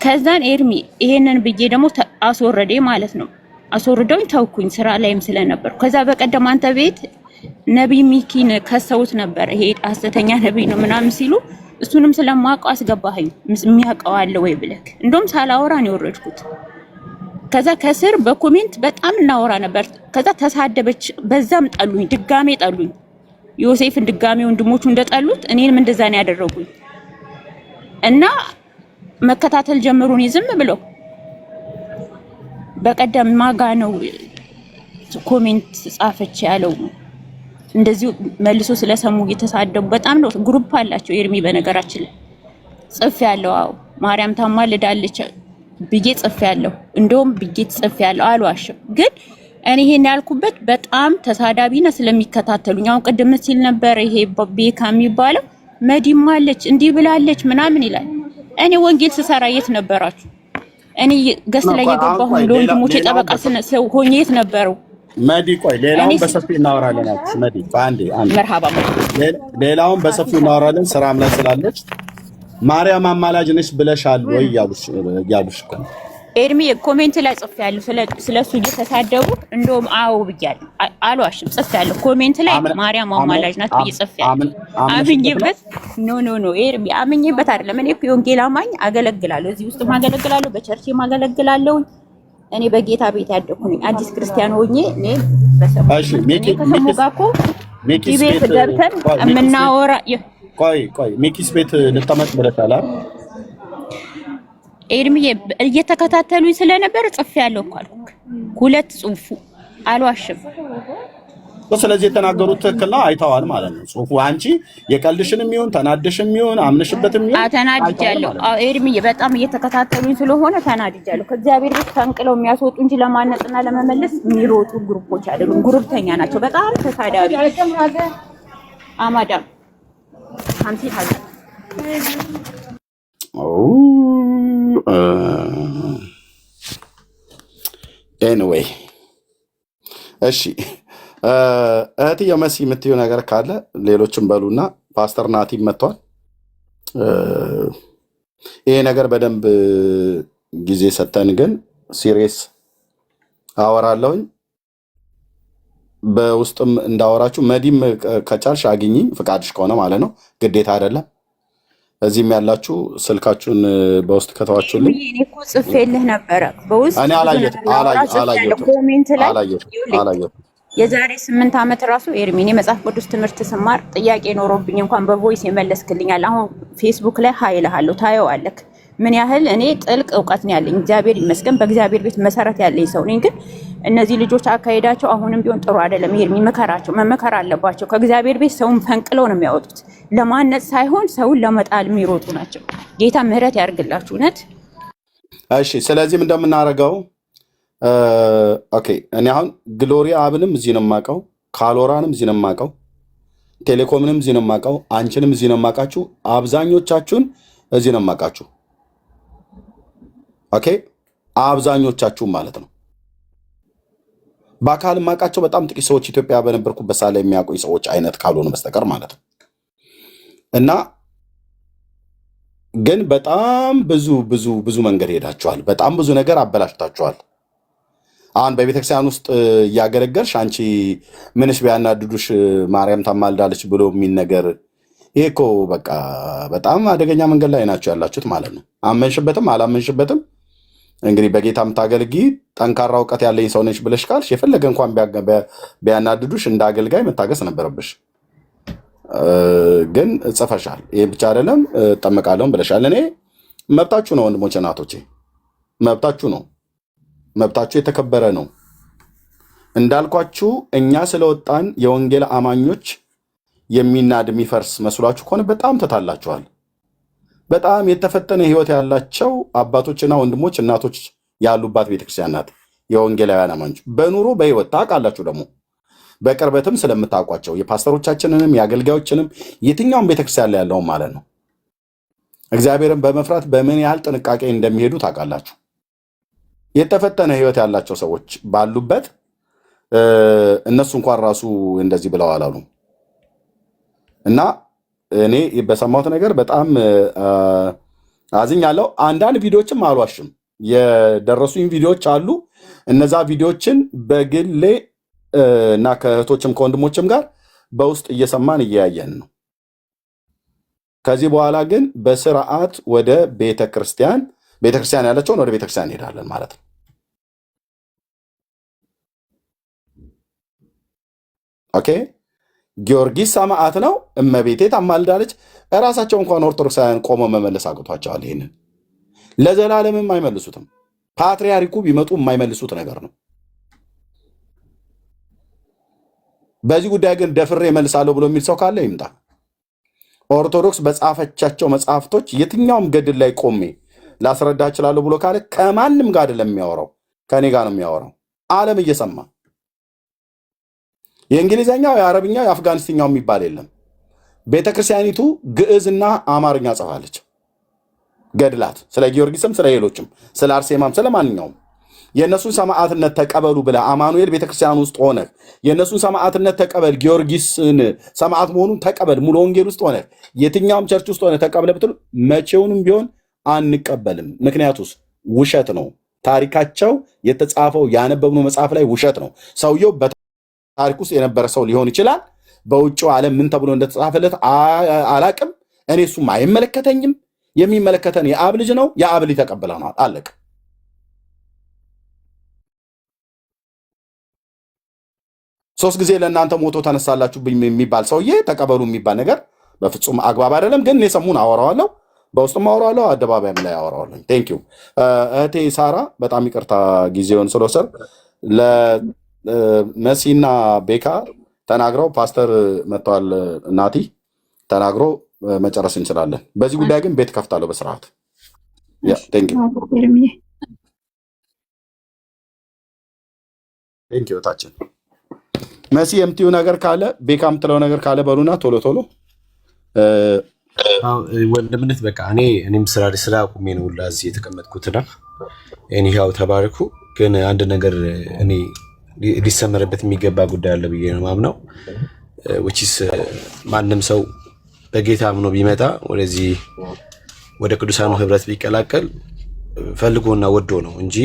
ከዛን ኤርሚ ይሄንን ብዬ ደግሞ አስወረዴ ማለት ነው። አስወርደውኝ ተውኩኝ ስራ ላይም ስለነበር። ከዛ በቀደም አንተ ቤት ነብይ ሚኪን ከሰውት ነበር ይሄ ሐሰተኛ ነብይ ነው ምናምን ሲሉ እሱንም ስለማውቀው አስገባኸኝ የሚያውቀው አለ ወይ ብለክ እንደውም ሳላወራ ነው የወረድኩት። ከዛ ከስር በኮሜንት በጣም እናወራ ነበር። ከዛ ተሳደበች፣ በዛም ጠሉኝ፣ ድጋሜ ጠሉኝ። ዮሴፍን ድጋሜ ወንድሞቹ እንደጠሉት እኔንም እንደዛ ነው ያደረጉኝ። እና መከታተል ጀምሩኝ ዝም ብለው። በቀደም ማጋ ነው ኮሜንት ጻፈች ያለው እንደዚሁ መልሶ ስለሰሙ እየተሳደቡ በጣም ነው። ግሩፕ አላቸው ኤርሚ በነገራችን ላይ ጽፍ ያለው አው ማርያም ታማልዳለች ብዬ ጽፍ ያለው እንደውም ብዬ ጽፍ ያለው አልዋሽም። ግን እኔ ይሄን ያልኩበት በጣም ተሳዳቢና ስለሚከታተሉኝ አሁን ቅድም ሲል ነበር ይሄ ቤካ የሚባለው መዲማለች እንዲህ ብላለች ምናምን ይላል። እኔ ወንጌል ስሰራ የት ነበራችሁ? እኔ ገስ ላይ የገባሁ ለወንድሞቼ ጠበቃ ሰው ሆኜ የት ነበረው? መዲ ቆይ ሌላውን በሰፊው እናወራለን። መዲ አንዴ መርሃባ ሌላውን በሰፊው እናወራለን። ስራም ላይ ስላለች ማርያም አማላጅ ነሽ ብለሻል ወይ ያሉሽ እኮ ኤርሚ ኮሜንት ላይ ጽፌያለሁ። ስለሱ እየተሳደቡ እንደውም አዎ ብያለሁ፣ አልዋሽም። ጽፌያለሁ ኮሜንት ላይ ማርያም አማላጅ ናት ብዬ ጽፌያለሁ። አምኜበት ኖ ኤርሚ አምኜበት አይደለም። እኔ እኮ የወንጌል አማኝ አገለግላለሁ፣ እዚህ ውስጥ ማገለግላለሁ፣ በቸርች ማገለግላለሁ። እኔ በጌታ ቤት ያደኩ ነኝ። አዲስ ክርስቲያን ሆኜ እኔ በሰማሽ ከሰሙጋኮ ሚኪስ ቤት ገብተን የምናወራ ቆይ ሚኪስ ቤት ልተመጥ ብለሻል ኤርሚ እየተከታተሉኝ ስለነበር ጽፌያለሁ እኮ አልኩ። ሁለት ጽሁፉ አልዋሽም። ስለዚህ የተናገሩት ትክክል ነው። አይተዋል ማለት ነው ጽሁፉ። አንቺ የቀልድሽንም ይሁን ተናደሽም ይሁን አምነሽበትም ይሁን ተናድጃለሁ። ኤርሚ በጣም እየተከታተሉኝ ስለሆነ ተናድጃለሁ። ከእግዚአብሔር ቤት ፈንቅለው የሚያስወጡ እንጂ ለማነጽና ለመመለስ የሚሮጡ ግሩፖች አይደሉም። ግሩፕተኛ ናቸው። በጣም ተሳዳቢ አማዳም 50 ሀገር ኤኒዌይ እሺ እህትዬ መሲ የምትይው ነገር ካለ ሌሎችም በሉና ፓስተር ናቲም መጥቷል። ይሄ ነገር በደንብ ጊዜ ሰተን ግን ሲሪየስ አወራለሁኝ። በውስጥም እንዳወራችሁ መዲም ከቻልሽ አግኝኝ፣ ፍቃድሽ ከሆነ ማለት ነው፣ ግዴታ አይደለም። እዚህም ያላችሁ ስልካችሁን በውስጥ ከተዋችሁልኝ እኔ እኮ ጽፌልህ ነበረ በውስጥ እኔ አላየሁትም። ኮሜንት ላይ የዛሬ 8 ዓመት ራሱ ኤርሚ እኔ መጽሐፍ ቅዱስ ትምህርት ስማር ጥያቄ ኖሮብኝ እንኳን በቮይስ የመለስክልኛል። አሁን ፌስቡክ ላይ ሀይልሃለሁ ታየዋለክ ምን ያህል እኔ ጥልቅ እውቀት ነው ያለኝ። እግዚአብሔር ይመስገን በእግዚአብሔር ቤት መሰረት ያለኝ ሰው ነኝ። ግን እነዚህ ልጆች አካሄዳቸው አሁንም ቢሆን ጥሩ አይደለም። ኤርሚ መከራቸው መመከር አለባቸው። ከእግዚአብሔር ቤት ሰውን ፈንቅለው ነው የሚያወጡት። ለማነጽ ሳይሆን ሰውን ለመጣል የሚሮጡ ናቸው። ጌታ ምህረት ያድርግላችሁ እውነት። እሺ ስለዚህም እንደምናደርገው ኦኬ እኔ አሁን ግሎሪ አብንም እዚህ ነው የማውቀው፣ ካሎራንም እዚህ ነው የማውቀው፣ ቴሌኮምንም እዚህ ነው የማውቀው፣ አንቺንም እዚህ ነው የማውቃችሁ፣ አብዛኞቻችሁን እዚህ ነው የማውቃችሁ። ኦኬ አብዛኞቻችሁ ማለት ነው። በአካል የማውቃቸው በጣም ጥቂት ሰዎች ኢትዮጵያ በነበርኩበት ሳለ የሚያውቁኝ ሰዎች አይነት ካልሆነ በስተቀር ማለት ነው። እና ግን በጣም ብዙ መንገድ ሄዳችኋል። በጣም ብዙ ነገር አበላሽታችኋል። አሁን በቤተክርስቲያን ውስጥ እያገለገልሽ አንቺ ምንሽ ቢያናድዱሽ ማርያም ታማልዳለች ብሎ የሚል ነገር ይሄ እኮ በቃ በጣም አደገኛ መንገድ ላይ ናቸው ያላችሁት ማለት ነው። አመንሽበትም አላመንሽበትም እንግዲህ በጌታ የምታገልጊ ጠንካራ እውቀት ያለኝ ሰው ነች ብለሽ ካልሽ የፈለገ እንኳን ቢያናድዱሽ እንደ አገልጋይ መታገስ ነበረብሽ። ግን ጽፈሻል። ይህ ብቻ አይደለም እጠመቃለሁም ብለሻል። እኔ መብታችሁ ነው ወንድሞቼ እናቶቼ፣ መብታችሁ ነው። መብታችሁ የተከበረ ነው። እንዳልኳችሁ እኛ ስለወጣን የወንጌል አማኞች የሚናድ የሚፈርስ መስሏችሁ ከሆነ በጣም ተታላችኋል። በጣም የተፈተነ ህይወት ያላቸው አባቶችና ወንድሞች እናቶች ያሉባት ቤተክርስቲያን ናት። የወንጌላውያን አማኞች በኑሮ በህይወት ታውቃላችሁ። ደግሞ በቅርበትም ስለምታውቋቸው የፓስተሮቻችንንም የአገልጋዮችንም የትኛውም ቤተክርስቲያን ላይ ያለውን ማለት ነው እግዚአብሔርን በመፍራት በምን ያህል ጥንቃቄ እንደሚሄዱ ታውቃላችሁ። የተፈተነ ህይወት ያላቸው ሰዎች ባሉበት እነሱ እንኳን ራሱ እንደዚህ ብለው አላሉ። እና እኔ በሰማሁት ነገር በጣም አዝኛለሁ። አንዳንድ ቪዲዮዎችም አልዋሽም የደረሱኝ ቪዲዮዎች አሉ። እነዛ ቪዲዮዎችን በግሌ እና ከእህቶችም ከወንድሞችም ጋር በውስጥ እየሰማን እያየን ነው። ከዚህ በኋላ ግን በስርዓት ወደ ቤተክርስቲያን ያለችውን ወደ ቤተክርስቲያን እንሄዳለን ማለት ነው። ኦኬ ጊዮርጊስ ሰማዕት ነው፣ እመቤቴ ታማልዳለች። እራሳቸው እንኳን ኦርቶዶክሳውያን ቆመው መመለስ አቅቷቸዋል። ይህንን ለዘላለምም አይመልሱትም። ፓትርያርኩ ቢመጡ የማይመልሱት ነገር ነው። በዚህ ጉዳይ ግን ደፍሬ እመልሳለሁ ብሎ የሚል ሰው ካለ ይምጣ። ኦርቶዶክስ በጻፈቻቸው መጽሐፍቶች የትኛውም ገድል ላይ ቆሜ ላስረዳ እችላለሁ ብሎ ካለ ከማንም ጋር አይደለም የሚያወራው፣ ከኔ ጋር ነው የሚያወራው። ዓለም እየሰማ የእንግሊዘኛው፣ የአረብኛው፣ የአፍጋኒስትኛው የሚባል የለም። ቤተክርስቲያኒቱ ግዕዝና አማርኛ ጽፋለች። ገድላት ስለ ጊዮርጊስም ስለ ሌሎችም ስለ አርሴማም ስለ ማንኛውም የእነሱን ሰማዕትነት ተቀበሉ ብለህ አማኑኤል ቤተክርስቲያን ውስጥ ሆነህ የእነሱን ሰማዕትነት ተቀበል፣ ጊዮርጊስን ሰማዕት መሆኑን ተቀበል፣ ሙሉ ወንጌል ውስጥ ሆነህ የትኛውም ቸርች ውስጥ ሆነህ ተቀበለ ብትሉ መቼውንም ቢሆን አንቀበልም። ምክንያቱስ ውሸት ነው። ታሪካቸው የተጻፈው ያነበብነው መጽሐፍ ላይ ውሸት ነው። ሰውየው በታሪክ ውስጥ የነበረ ሰው ሊሆን ይችላል። በውጭው ዓለም ምን ተብሎ እንደተጻፈለት አላቅም። እኔ እሱም አይመለከተኝም። የሚመለከተን የአብ ልጅ ነው። የአብ ልጅ ተቀብለናል። አለቅ። ሶስት ጊዜ ለእናንተ ሞቶ ተነሳላችሁ የሚባል ሰውዬ ተቀበሉ የሚባል ነገር በፍጹም አግባብ አይደለም። ግን እኔ ሰሙን አወራዋለሁ፣ በውስጥም አወራዋለሁ፣ አደባባይም ላይ አወራዋለሁ። ቴንኪዩ እህቴ ሳራ፣ በጣም ይቅርታ ጊዜውን ስለወሰድ። ለመሲና ቤካ ተናግረው ፓስተር መጥተዋል፣ እናቲ ተናግሮ መጨረስ እንችላለን። በዚህ ጉዳይ ግን ቤት ከፍታለሁ በስርዓት። ቴንኪዩ ታችን መሲ የምትዩ ነገር ካለ ቤካ የምትለው ነገር ካለ በሉና ቶሎ ቶሎ። ወንድምነት በቃ እኔም ስራ ቁሜ ነው ሁላ እዚህ የተቀመጥኩትና ኤኒሃው ተባረኩ። ግን አንድ ነገር እኔ ሊሰመረበት የሚገባ ጉዳይ አለ ብዬ ነው ማምነው። which ማንም ሰው በጌታ አምኖ ቢመጣ ወደዚህ ወደ ቅዱሳኑ ህብረት ቢቀላቀል ፈልጎና ወዶ ነው እንጂ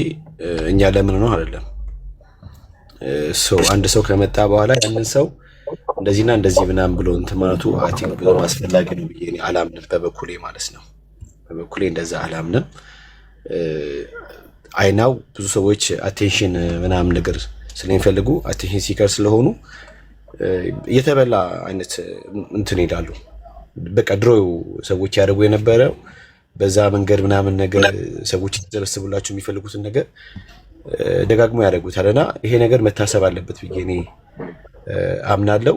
እኛ ለምን ነው አይደለም። አንድ ሰው ከመጣ በኋላ ያንን ሰው እንደዚህና እንደዚህ ምናምን ብሎ እንትን ማለቱ አይ ቲንክ በጣም አስፈላጊ ነው ብዬ እኔ አላምንም፣ በበኩሌ ማለት ነው። በበኩሌ እንደዛ አላምንም። አይናው ብዙ ሰዎች አቴንሽን ምናምን ነገር ስለሚፈልጉ አቴንሽን ሲከር ስለሆኑ የተበላ አይነት እንትን ይላሉ። በቃ ድሮ ሰዎች ያደርጉ የነበረው በዛ መንገድ ምናምን ነገር ሰዎች ተሰብስቡላቸው የሚፈልጉትን ነገር ደጋግሞ ያደርጉታልና ይሄ ነገር መታሰብ አለበት ብዬ እኔ አምናለሁ።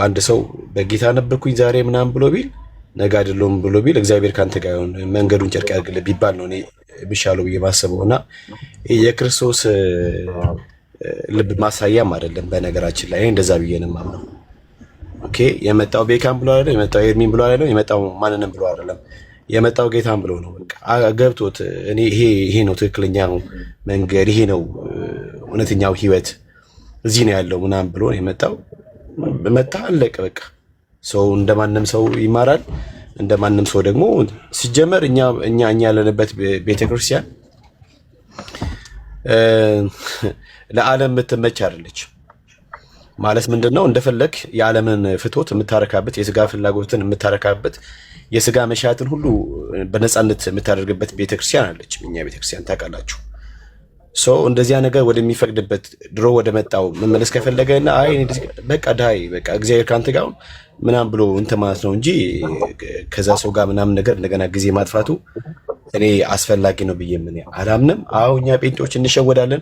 አንድ ሰው በጌታ ነበርኩኝ ዛሬ ምናምን ብሎ ቢል ነገ አይደለም ብሎ ቢል እግዚአብሔር ካንተ ጋር ይሁን መንገዱን ጨርቅ ያድርግልህ ቢባል ነው እኔ ብሻለው ብዬ ማሰበውና የክርስቶስ ልብ ማሳያም አይደለም። በነገራችን ላይ እንደዛ ብዬ ነው የማምነው። ኦኬ የመጣው ቤካም ብሎ አይደለም፣ የመጣው ኤርሚን ብሎ አይደለም፣ የመጣው ማንንም ብሎ አይደለም፣ የመጣው ጌታም ብሎ ነው። በቃ ገብቶት እኔ ይሄ ነው ትክክለኛው መንገድ፣ ይሄ ነው እውነተኛው ህይወት፣ እዚህ ነው ያለው ምናምን ብሎ የመጣው መጣ፣ አለቀ በቃ። ሰው እንደማንም ሰው ይማራል፣ እንደማንም ሰው ደግሞ ሲጀመር እኛ ያለንበት ቤተክርስቲያን ለዓለም የምትመች አይደለች። ማለት ምንድነው? እንደፈለክ የዓለምን ፍቶት የምታረካበት፣ የስጋ ፍላጎትን የምታረካበት፣ የስጋ መሻትን ሁሉ በነፃነት የምታደርግበት ቤተክርስቲያን አለች። እኛ ቤተክርስቲያን ታውቃላችሁ። ሰው እንደዚያ ነገር ወደሚፈቅድበት ድሮ ወደ መጣው መመለስ ከፈለገና አይ በቃ ዳይ በቃ እግዚአብሔር ካንተ ጋር ምናምን ብሎ እንትን ማለት ነው እንጂ ከዛ ሰው ጋር ምናምን ነገር እንደገና ጊዜ ማጥፋቱ እኔ አስፈላጊ ነው ብዬ ምን አላምንም። አዎ እኛ ጴንጤዎች እንሸወዳለን።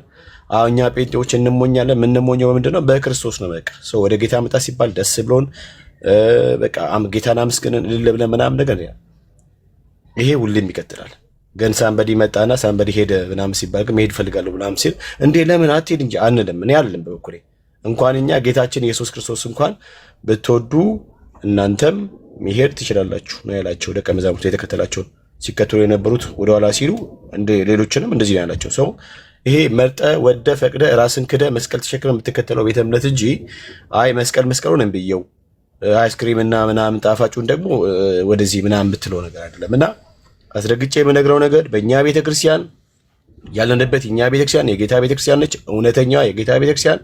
አዎ እኛ ጴንጤዎች እንሞኛለን። የምንሞኘው ምንድነው? በክርስቶስ ነው። በቃ ሰው ወደ ጌታ መጣ ሲባል ደስ ብሎን በቃ ጌታን አመስግነን እልል ብለን ምናምን ነገር ይሄ ሁሌም ይቀጥላል። ግን ሳምበዲ መጣና ሳምበዲ ሄደ ምናምን ሲባል ግን መሄድ ፈልጋለሁ ምናምን ሲል እንዴ ለምን አትሄድ እንጂ አንልም። እኔ አይደለም በበኩሌ እንኳን እኛ ጌታችን ኢየሱስ ክርስቶስ እንኳን ብትወዱ እናንተም መሄድ ትችላላችሁ ነው ያላቸው። ደቀ መዛሙርቱ የተከተላቸውን ሲከተሉ የነበሩት ወደኋላ ሲሉ እንደ ሌሎችንም እንደዚህ ነው ያላቸው። ሰው ይሄ መርጠ ወደ ፈቅደ ራስን ክደ መስቀል ተሸክመ የምትከተለው ቤተ እምነት እንጂ አይ መስቀሉን እንብየው አይስክሪም እና ምናምን ጣፋጩን ደግሞ ወደዚህ ምናምን ብትለው ነገር አይደለም። እና አስረግጬ የምነግረው ነገር በእኛ ቤተክርስቲያን ያለንበት የኛ ቤተክርስቲያን የጌታ ቤተክርስቲያን ነች። እውነተኛ የጌታ ቤተክርስቲያን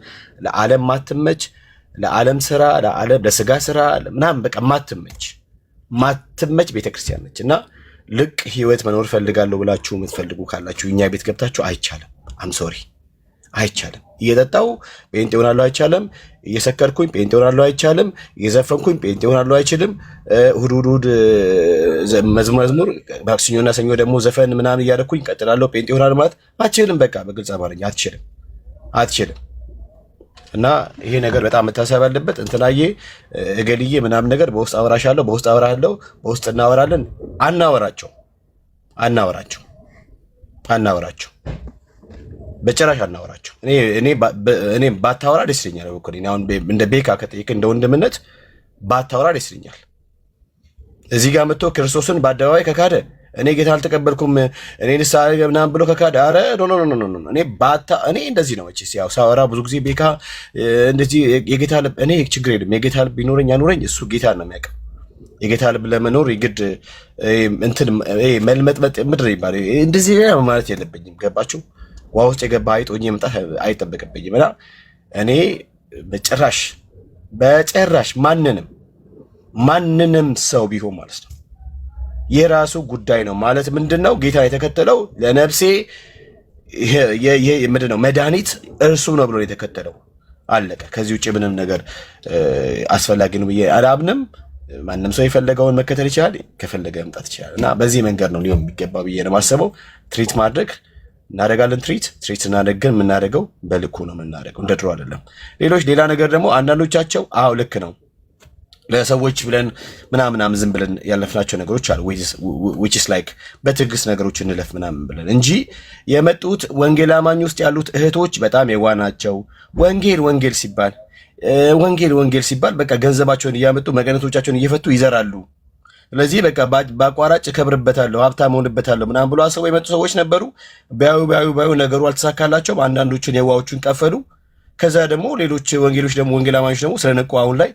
ለዓለም ማትመች፣ ለዓለም ስራ፣ ለስጋ ስራ ምናምን በቃ ማትመች ቤተክርስቲያን ነች። እና ልቅ ህይወት መኖር ፈልጋለሁ ብላችሁ የምትፈልጉ ካላችሁ እኛ ቤት ገብታችሁ አይቻልም። ሶሪ አይቻልም። እየጠጣው ጴንጤ ሆናለሁ አይቻልም። እየሰከርኩኝ ጴንጤ ሆናለሁ አይቻልም። እየዘፈንኩኝ ጴንጤ ሆናለሁ አይችልም። እሑድ መዝሙር ማክሰኞና ሰኞ ደግሞ ዘፈን ምናምን እያደረኩኝ ቀጥላለሁ ጴንጤ ሆናለሁ ማለት አትችልም። በቃ በግልጽ አማርኛ አትችልም። እና ይሄ ነገር በጣም መታሰብ ያለበት እንትናዬ እገልዬ ምናምን ነገር በውስጥ አወራሻለሁ፣ በውስጥ አወራለሁ፣ በውስጥ እናወራለን። አናወራቸው በጭራሽ አናወራቸው። እኔ ባታወራ ደስ ይለኛል። አሁን እንደ ቤካ ከጠየቅ እንደ ወንድምነት ባታወራ ደስ ይለኛል። እዚህ ጋር መጥቶ ክርስቶስን በአደባባይ ከካደ እኔ ጌታ አልተቀበልኩም እኔ ንስሐ ምናምን ብሎ ከካደ አረ ኖ እኔ እንደዚህ ነው። እቺ ያው ሳወራ ብዙ ጊዜ ቤካ እንደዚህ የጌታ ልብ እኔ ችግር የለም የጌታ ልብ ይኖረኝ ያኖረኝ እሱ ጌታ ነው የሚያውቀው። የጌታ ልብ ለመኖር ይግድ እንትን መልመጥመጥ ምድር ይባል እንደዚህ ማለት የለብኝም። ገባችሁ? ውሃ ውስጥ የገባ አይጥ ሆኜ መምጣት አይጠበቅብኝም። እና እኔ በጭራሽ ማንንም ሰው ቢሆን ማለት ነው የራሱ ጉዳይ ነው ማለት ምንድነው? ጌታ የተከተለው ለነፍሴ ምንድነው መድኃኒት እርሱ ነው ብሎ የተከተለው አለቀ። ከዚህ ውጭ ምንም ነገር አስፈላጊ ነው ብዬ አላምንም። ማንም ሰው የፈለገውን መከተል ይችላል፣ ከፈለገ መምጣት ይችላል። እና በዚህ መንገድ ነው ሊሆን የሚገባ ብዬ ነው የማስበው። ትሪት ማድረግ እናደርጋለን። ትሪት ስናደርግ ግን የምናደርገው በልኩ ነው የምናደርገው፣ እንደ ድሮ አይደለም። ሌላ ነገር ደግሞ አንዳንዶቻቸው አዎ ልክ ነው ለሰዎች ብለን ምናምን ዝም ብለን ያለፍናቸው ነገሮች አሉ። which is like በትዕግስት ነገሮች እንለፍ ምናምን ብለን እንጂ የመጡት ወንጌል አማኝ ውስጥ ያሉት እህቶች በጣም የዋህ ናቸው። ወንጌል ሲባል በቃ ገንዘባቸውን እያመጡ መቀነቶቻቸውን እየፈቱ ይዘራሉ። ስለዚህ በቃ በአቋራጭ እከብርበታለሁ ሀብታም ሆንበታለሁ ምናምን ብሎ አስበው የመጡ ሰዎች ነበሩ። ባዩ ነገሩ አልተሳካላቸውም። አንዳንዶቹን የዋዎቹን ቀፈሉ። ከዛ ደግሞ ሌሎች ወንጌል አማኞች ደግሞ ስለነቁ አሁን ላይ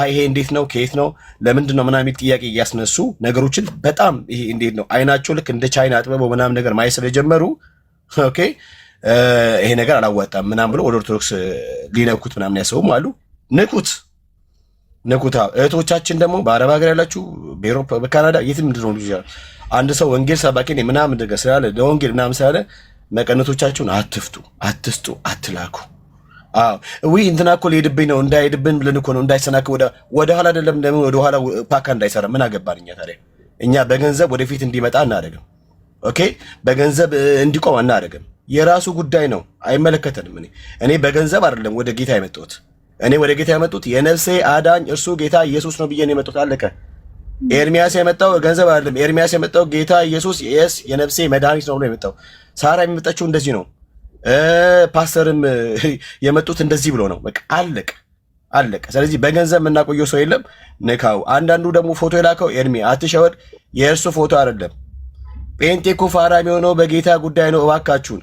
ይሄ እንዴት ነው ከየት ነው ለምንድን ነው ምናምን የሚል ጥያቄ እያስነሱ ነገሮችን በጣም ይሄ እንዴት ነው አይናቸው ልክ እንደ ቻይና አጥበበው ምናምን ነገር ማየት ስለጀመሩ ኦኬ ይሄ ነገር አላዋጣም ምናምን ብሎ ወደ ኦርቶዶክስ ሊነኩት ምናምን ያሰቡም አሉ። ንቁታ እህቶቻችን ደግሞ በአረብ ሀገር ያላችሁ በአውሮፓ በካናዳ የትም ምንድን ነው ልጅ አንድ ሰው ወንጌል ሰባኪ ነኝ ምናምን ነገር ስላለ ለወንጌል ምናምን ስላለ መቀነቶቻችሁን አትስጡ፣ አትላኩ። እንትና እኮ ሊሄድብኝ ነው እንዳይሄድብን ብለን እኮ ነው እንዳይሰናክ ወደ ኋላ አይደለም ለምን ወደ ኋላ ፓካ እንዳይሰራ ምን አገባን እኛ ታዲያ። እኛ በገንዘብ ወደፊት እንዲመጣ እናደርግም። ኦኬ በገንዘብ እንዲቆም እናደርግም። የራሱ ጉዳይ ነው፣ አይመለከተንም። እኔ በገንዘብ አይደለም ወደ ጌታ የመጣሁት። እኔ ወደ ጌታ የመጣሁት የነፍሴ አዳኝ እርሱ ጌታ ኢየሱስ ነው ብዬ ነው የመጣሁት። አለቀ። ኤርሚያስ የመጣው ገንዘብ አይደለም። ኤርሚያስ የመጣው ጌታ ኢየሱስ የነፍሴ መድኃኒት ነው ብሎ የመጣው። ሳራ የሚመጣችው እንደዚህ ነው። ፓስተርም የመጡት እንደዚህ ብሎ ነው። በቃ አለቀ። ስለዚህ በገንዘብ የምናቆየው ሰው የለም። ንካው። አንዳንዱ ደግሞ ፎቶ የላከው ኤርሚ አትሸወድ፣ የእርሱ ፎቶ አይደለም። ጴንጤ እኮ ፋራ የሚሆነው በጌታ ጉዳይ ነው። እባካችሁን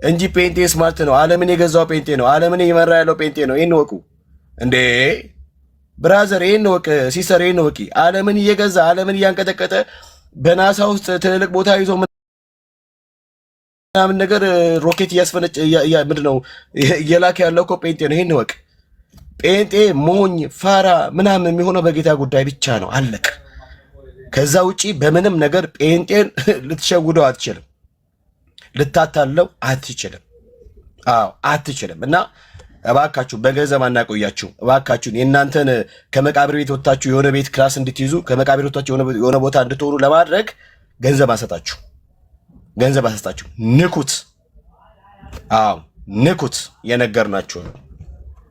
እንጂ ጴንጤ ስማርት ነው። ዓለምን የገዛው ጴንጤ ነው። ዓለምን እየመራ ያለው ጴንጤ ነው። ይህን ወቁ እንዴ ብራዘር፣ ይህን ወቅ ሲስተር፣ ይህን ወቂ። ዓለምን እየገዛ ዓለምን እያንቀጠቀጠ በናሳ ውስጥ ትልልቅ ቦታ ይዞ ምናምን ነገር ሮኬት እያስፈነጭ ምንድን ነው እየላከ ያለው እኮ ጴንጤ ነው። ይህን ወቅ። ጴንጤ ሞኝ ፋራ ምናምን የሚሆነው በጌታ ጉዳይ ብቻ ነው። አለቅ። ከዛ ውጪ በምንም ነገር ጴንጤን ልትሸውደው አትችልም፣ ልታታለው አትችልም። አዎ አትችልም። እና እባካችሁ በገንዘብ አናቆያችሁ። እባካችሁን የእናንተን ከመቃብር ቤት ወጥታችሁ የሆነ ቤት ክላስ እንድትይዙ ከመቃብር ወጥታችሁ የሆነ ቦታ እንድትሆኑ ለማድረግ ገንዘብ አሰጣችሁ። ንኩት። አዎ ንኩት። የነገርናችሁ ነው።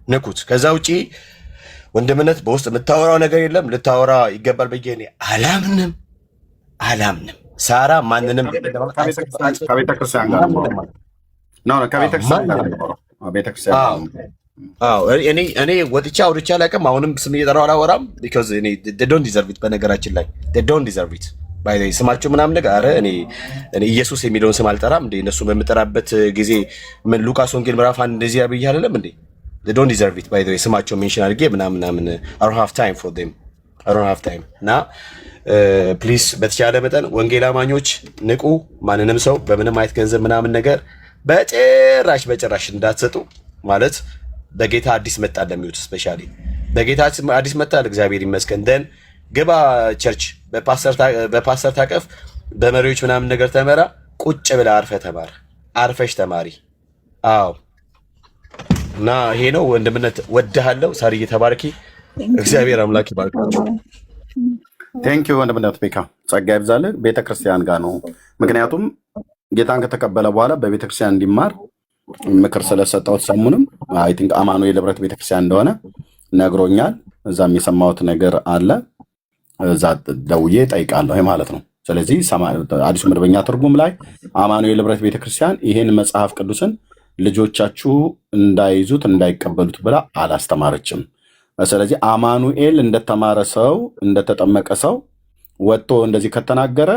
ንኩት። ከዛ ውጪ ወንድምነት በውስጥ የምታወራው ነገር የለም። ልታወራ ይገባል ብዬ እኔ አላምንም። ሳራ ማንንም ከቤተክርስቲያን ጋር እኔ ወጥቻ አውርቻ አላውቅም። አሁንም ስም እየጠራሁ አላወራም። ቢኮዝ እኔ ዶንት ዲዘርቭ ኢት። በነገራችን ላይ ዶንት ዲዘርቭ ኢት ባይ ዘ ስማቸው ምናምን ነገር አረ እኔ ኢየሱስ የሚለውን ስም አልጠራም እንዴ? እነሱ በምጠራበት ጊዜ ምን ሉቃስ ወንጌል ምዕራፍ 1 እንደዚህ ያብይ አይደለም እንዴ? ዶንት ዲዘርቭ ኢት ባይ ዘ ስማቸው ሜንሽን አድርጌ ምናምን አይ ዶንት ሃቭ ታይም ፎር ዴም እና ፕሊዝ በተቻለ መጠን ወንጌል አማኞች ንቁ። ማንንም ሰው በምንም አይነት ገንዘብ ምናምን ነገር በጭራሽ እንዳትሰጡ። ማለት በጌታ አዲስ መጣ ለሚዩት ስፔሻሊ በጌታ አዲስ መጣ እግዚአብሔር ይመስገን። ደን ግባ ቸርች በፓስተር ታቀፍ በመሪዎች ምናምን ነገር ተመራ። ቁጭ ብላ አርፈሽ ተማሪ። አዎ እና ይሄ ነው ወንድምነት። ወድሃለሁ ሳርዬ፣ ተባረኪ። እግዚአብሔር አምላክ ይባርካችሁ። ቴንክ ዩ ወንድምነት ቤካ፣ ጸጋ ይብዛልህ። ቤተክርስቲያን ጋር ነው። ምክንያቱም ጌታን ከተቀበለ በኋላ በቤተክርስቲያን እንዲማር ምክር ስለሰጠሁት ሰሙንም አይ ቲንክ አማኑኤል ህብረት ቤተክርስቲያን እንደሆነ ነግሮኛል። እዛም የሰማሁት ነገር አለ። እዛ ደውዬ ጠይቃለሁ ማለት ነው። ስለዚህ አዲሱ መደበኛ ትርጉም ላይ አማኑኤል ህብረት ቤተክርስቲያን ይሄን መጽሐፍ ቅዱስን ልጆቻችሁ እንዳይዙት እንዳይቀበሉት ብላ አላስተማረችም። ስለዚህ አማኑኤል እንደተማረ ሰው እንደተጠመቀ ሰው ወጥቶ እንደዚህ ከተናገረ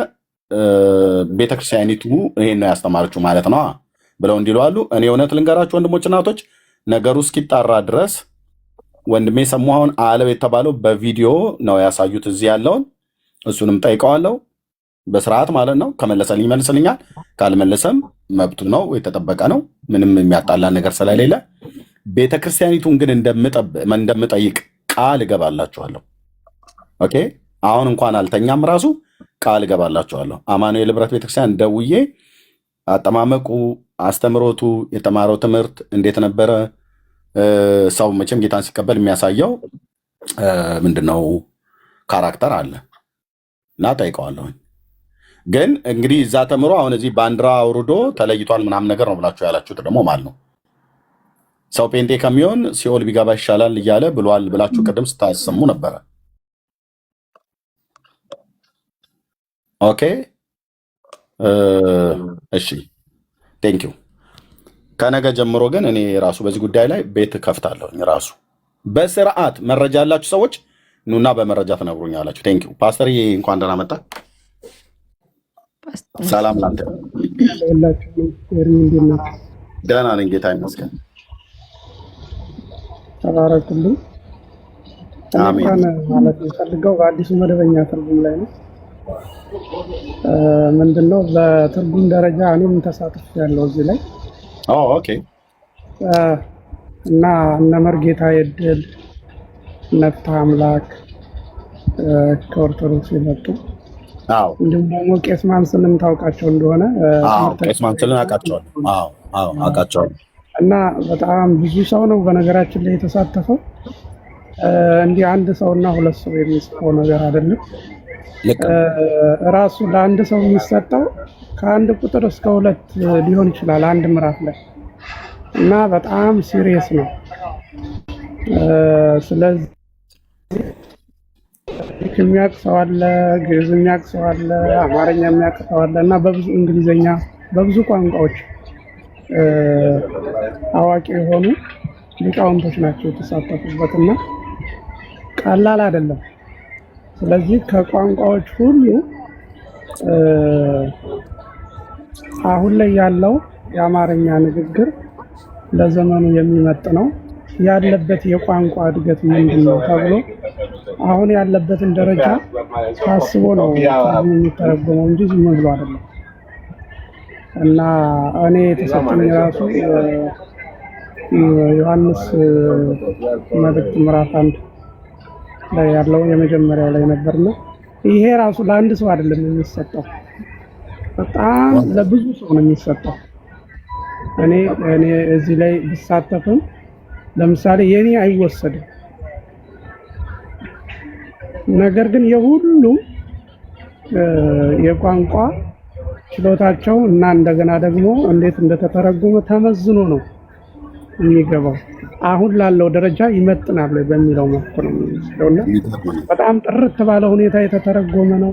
ቤተክርስቲያኒቱ ይሄን ነው ያስተማረችው ማለት ነው ብለው እንዲሉ አሉ። እኔ እውነት ልንገራችሁ ወንድሞች እናቶች፣ ነገሩ እስኪጣራ ድረስ ወንድሜ ሰሙሃውን አለው የተባለው በቪዲዮ ነው ያሳዩት እዚህ ያለውን። እሱንም ጠይቀዋለሁ በስርዓት ማለት ነው። ከመለሰልኝ ይመልስልኛል፣ ካልመለሰም መብቱ ነው፣ የተጠበቀ ነው። ምንም የሚያጣላ ነገር ስለሌለ ቤተክርስቲያኒቱን ግን እንደምጠይቅ ቃል እገባላችኋለሁ። ኦኬ፣ አሁን እንኳን አልተኛም፣ ራሱ ቃል እገባላችኋለሁ። አማኑኤል ህብረት ቤተክርስቲያን ደውዬ አጠማመቁ፣ አስተምሮቱ፣ የተማረው ትምህርት እንዴት ነበረ? ሰው መቼም ጌታን ሲቀበል የሚያሳየው ምንድነው ካራክተር አለ እና ጠይቀዋለሁ። ግን እንግዲህ እዛ ተምሮ አሁን እዚህ ባንዲራ አውርዶ ተለይቷል ምናምን ነገር ነው ብላችሁ ያላችሁት ደግሞ ማለት ነው ሰው ጴንጤ ከሚሆን ሲኦል ቢገባ ይሻላል እያለ ብሏል ብላችሁ ቅድም ስታሰሙ ነበረ። ኦኬ እሺ ቴንኪው። ከነገ ጀምሮ ግን እኔ ራሱ በዚህ ጉዳይ ላይ ቤት ከፍታለሁ። ራሱ በስርዓት መረጃ ያላችሁ ሰዎች ኑና በመረጃ ትነግሩኛላችሁ። ቴንኪው ፓስተርዬ፣ እንኳን ደህና መጣ። ሰላም ላንተ። ደህና ነኝ ጌታ ይመስገን። ተባረክልኝ። አሜን። ማለት የምፈልገው በአዲሱ መደበኛ ትርጉም ላይ ነው። ምንድነው በትርጉም ደረጃ እኔም ተሳትፍ ያለው እዚህ ላይ ኦኬ። እና እነ መርጌታ የድል ነፍታ አምላክ ከኦርቶዶክስ የመጡ እንዲሁም ደግሞ ቄስ ማንስልን ታውቃቸው እንደሆነ ቄስ ማንስልን አውቃቸዋለሁ። እና በጣም ብዙ ሰው ነው በነገራችን ላይ የተሳተፈው። እንዲህ አንድ ሰውና ሁለት ሰው የሚጽፈው ነገር አይደለም። ራሱ ለአንድ ሰው የሚሰጠው ከአንድ ቁጥር እስከ 2 ሊሆን ይችላል አንድ ምዕራፍ ላይ እና በጣም ሲሪየስ ነው። ስለዚህ የሚያውቅ ሰው አለ፣ ግዕዝ የሚያውቅ ሰው አለ፣ አማርኛ የሚያውቅ ሰው አለ እና በብዙ እንግሊዝኛ በብዙ ቋንቋዎች አዋቂ የሆኑ ሊቃውንቶች ናቸው የተሳተፉበትና ቀላል አይደለም። ስለዚህ ከቋንቋዎች ሁሉ አሁን ላይ ያለው የአማርኛ ንግግር ለዘመኑ የሚመጥነው ያለበት የቋንቋ እድገት ምንድነው ተብሎ አሁን ያለበትን ደረጃ ታስቦ ነው የሚተረጎመው እንጂ ዝም ብሎ አይደለም። እና እኔ የተሰጠኝ ራሱ ዮሐንስ መልእክት ምዕራፍ 1 ላይ ያለው የመጀመሪያው ላይ ነበርና ይሄ ራሱ ለአንድ ሰው አይደለም የሚሰጠው፣ በጣም ለብዙ ሰው ነው የሚሰጠው። እኔ እዚህ ላይ ብሳተፍም ለምሳሌ የኔ አይወሰድም። ነገር ግን የሁሉም የቋንቋ ችሎታቸው እና እንደገና ደግሞ እንዴት እንደተተረጎመ ተመዝኖ ነው የሚገባው። አሁን ላለው ደረጃ ይመጥናል በሚለው መልኩ ነው የሚወስደውና በጣም ጥርት ባለ ሁኔታ የተተረጎመ ነው።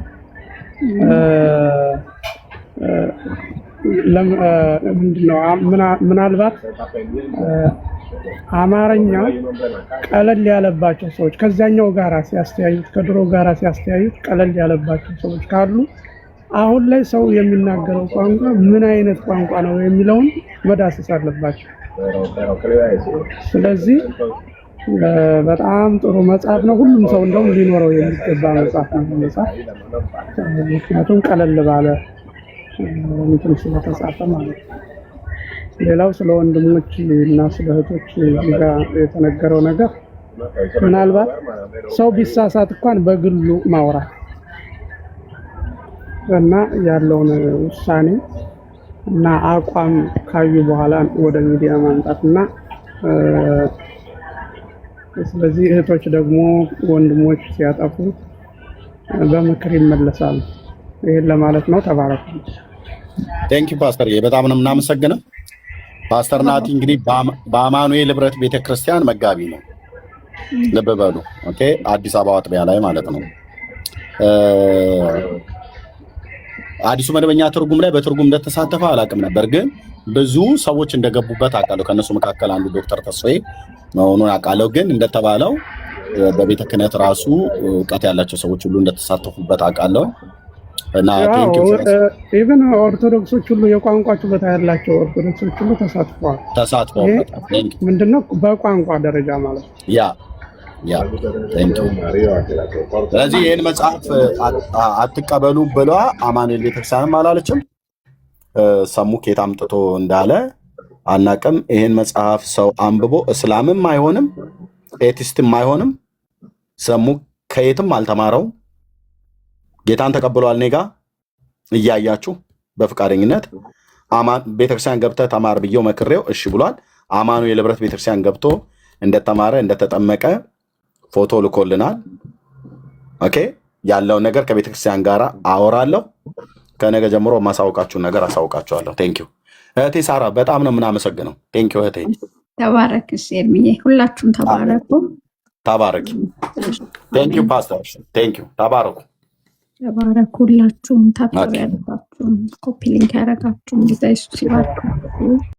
ምንድነው ምናልባት አማርኛ ቀለል ያለባቸው ሰዎች ከዛኛው ጋራ ሲያስተያዩት ከድሮ ጋራ ሲያስተያዩት ቀለል ያለባቸው ሰዎች ካሉ አሁን ላይ ሰው የሚናገረው ቋንቋ ምን አይነት ቋንቋ ነው የሚለውን መዳሰስ አለባቸው። ስለዚህ በጣም ጥሩ መጽሐፍ ነው። ሁሉም ሰው እንደውም ሊኖረው የሚገባ መጽሐፍ ነው መጽሐፍ። ምክንያቱም ቀለል ባለ እንትን ስለተጻፈ ማለት ነው። ሌላው ስለ ወንድሞች እና ስለ እህቶች ጋር የተነገረው ነገር ምናልባት ሰው ቢሳሳት እንኳን በግሉ ማውራት እና ያለውን ውሳኔ እና አቋም ካዩ በኋላ ወደ ሚዲያ ማምጣትና ስለዚህ እህቶች ደግሞ ወንድሞች ሲያጠፉ በምክር ይመለሳሉ። ይሄን ለማለት ነው። ተባረኩ። ቴንክ ዩ ፓስተር፣ በጣም ነው የምናመሰግነው። ፓስተር ናቲ እንግዲህ በአማኑኤል ህብረት ቤተክርስቲያን መጋቢ ነው። ልብ በሉ። ኦኬ፣ አዲስ አበባ አጥቢያ ላይ ማለት ነው። አዲሱ መደበኛ ትርጉም ላይ በትርጉም እንደተሳተፈ አላውቅም ነበር፣ ግን ብዙ ሰዎች እንደገቡበት አውቃለሁ። ከነሱ መካከል አንዱ ዶክተር ተስፋዬ መሆኑን አውቃለሁ። ግን እንደተባለው በቤተ ክህነት ራሱ እውቀት ያላቸው ሰዎች ሁሉ እንደተሳተፉበት አውቃለሁ። እና ኢቭን ኦርቶዶክሶች ሁሉ የቋንቋ ችሎታ ያላቸው ኦርቶዶክሶች ሁሉ ተሳትፈዋል። ምንድነው በቋንቋ ደረጃ ማለት ነው። ያ ስለዚህ ይህን መጽሐፍ አትቀበሉ ብሏ አማኑኤል ቤተክርስቲያንም አላለችም። ሰሙ ከየት አምጥቶ እንዳለ አናቅም። ይህን መጽሐፍ ሰው አንብቦ እስላምም አይሆንም ኤቲስትም አይሆንም። ሰሙ ከየትም አልተማረው፣ ጌታን ተቀብሏል። እኔ ጋ እያያችሁ በፍቃደኝነት ቤተክርስቲያን ገብተህ ተማር ብዬው መክሬው እሺ ብሏል። አማኑኤል ህብረት ቤተክርስቲያን ገብቶ እንደተማረ እንደተጠመቀ ፎቶ ልኮልናል። ኦኬ፣ ያለውን ነገር ከቤተክርስቲያን ጋር አወራለሁ። ከነገ ጀምሮ ማሳውቃችሁን ነገር አሳውቃችኋለሁ። ቴንኪው እህቴ ሳራ፣ በጣም ነው የምናመሰግነው። ቴንኪው እህቴ። ተባረክ ኤርሚዬ፣ ሁላችሁም ተባረኩ። ተባረክ። ቴንኪው ፓስተር፣ ቴንኪው። ተባረኩ። ተባረኩ ሁላችሁም። ታብታብ ያደረጋችሁም፣ ኮፒ ሊንክ ያደረጋችሁም ጌታ ኢየሱስ ይባርካችሁ።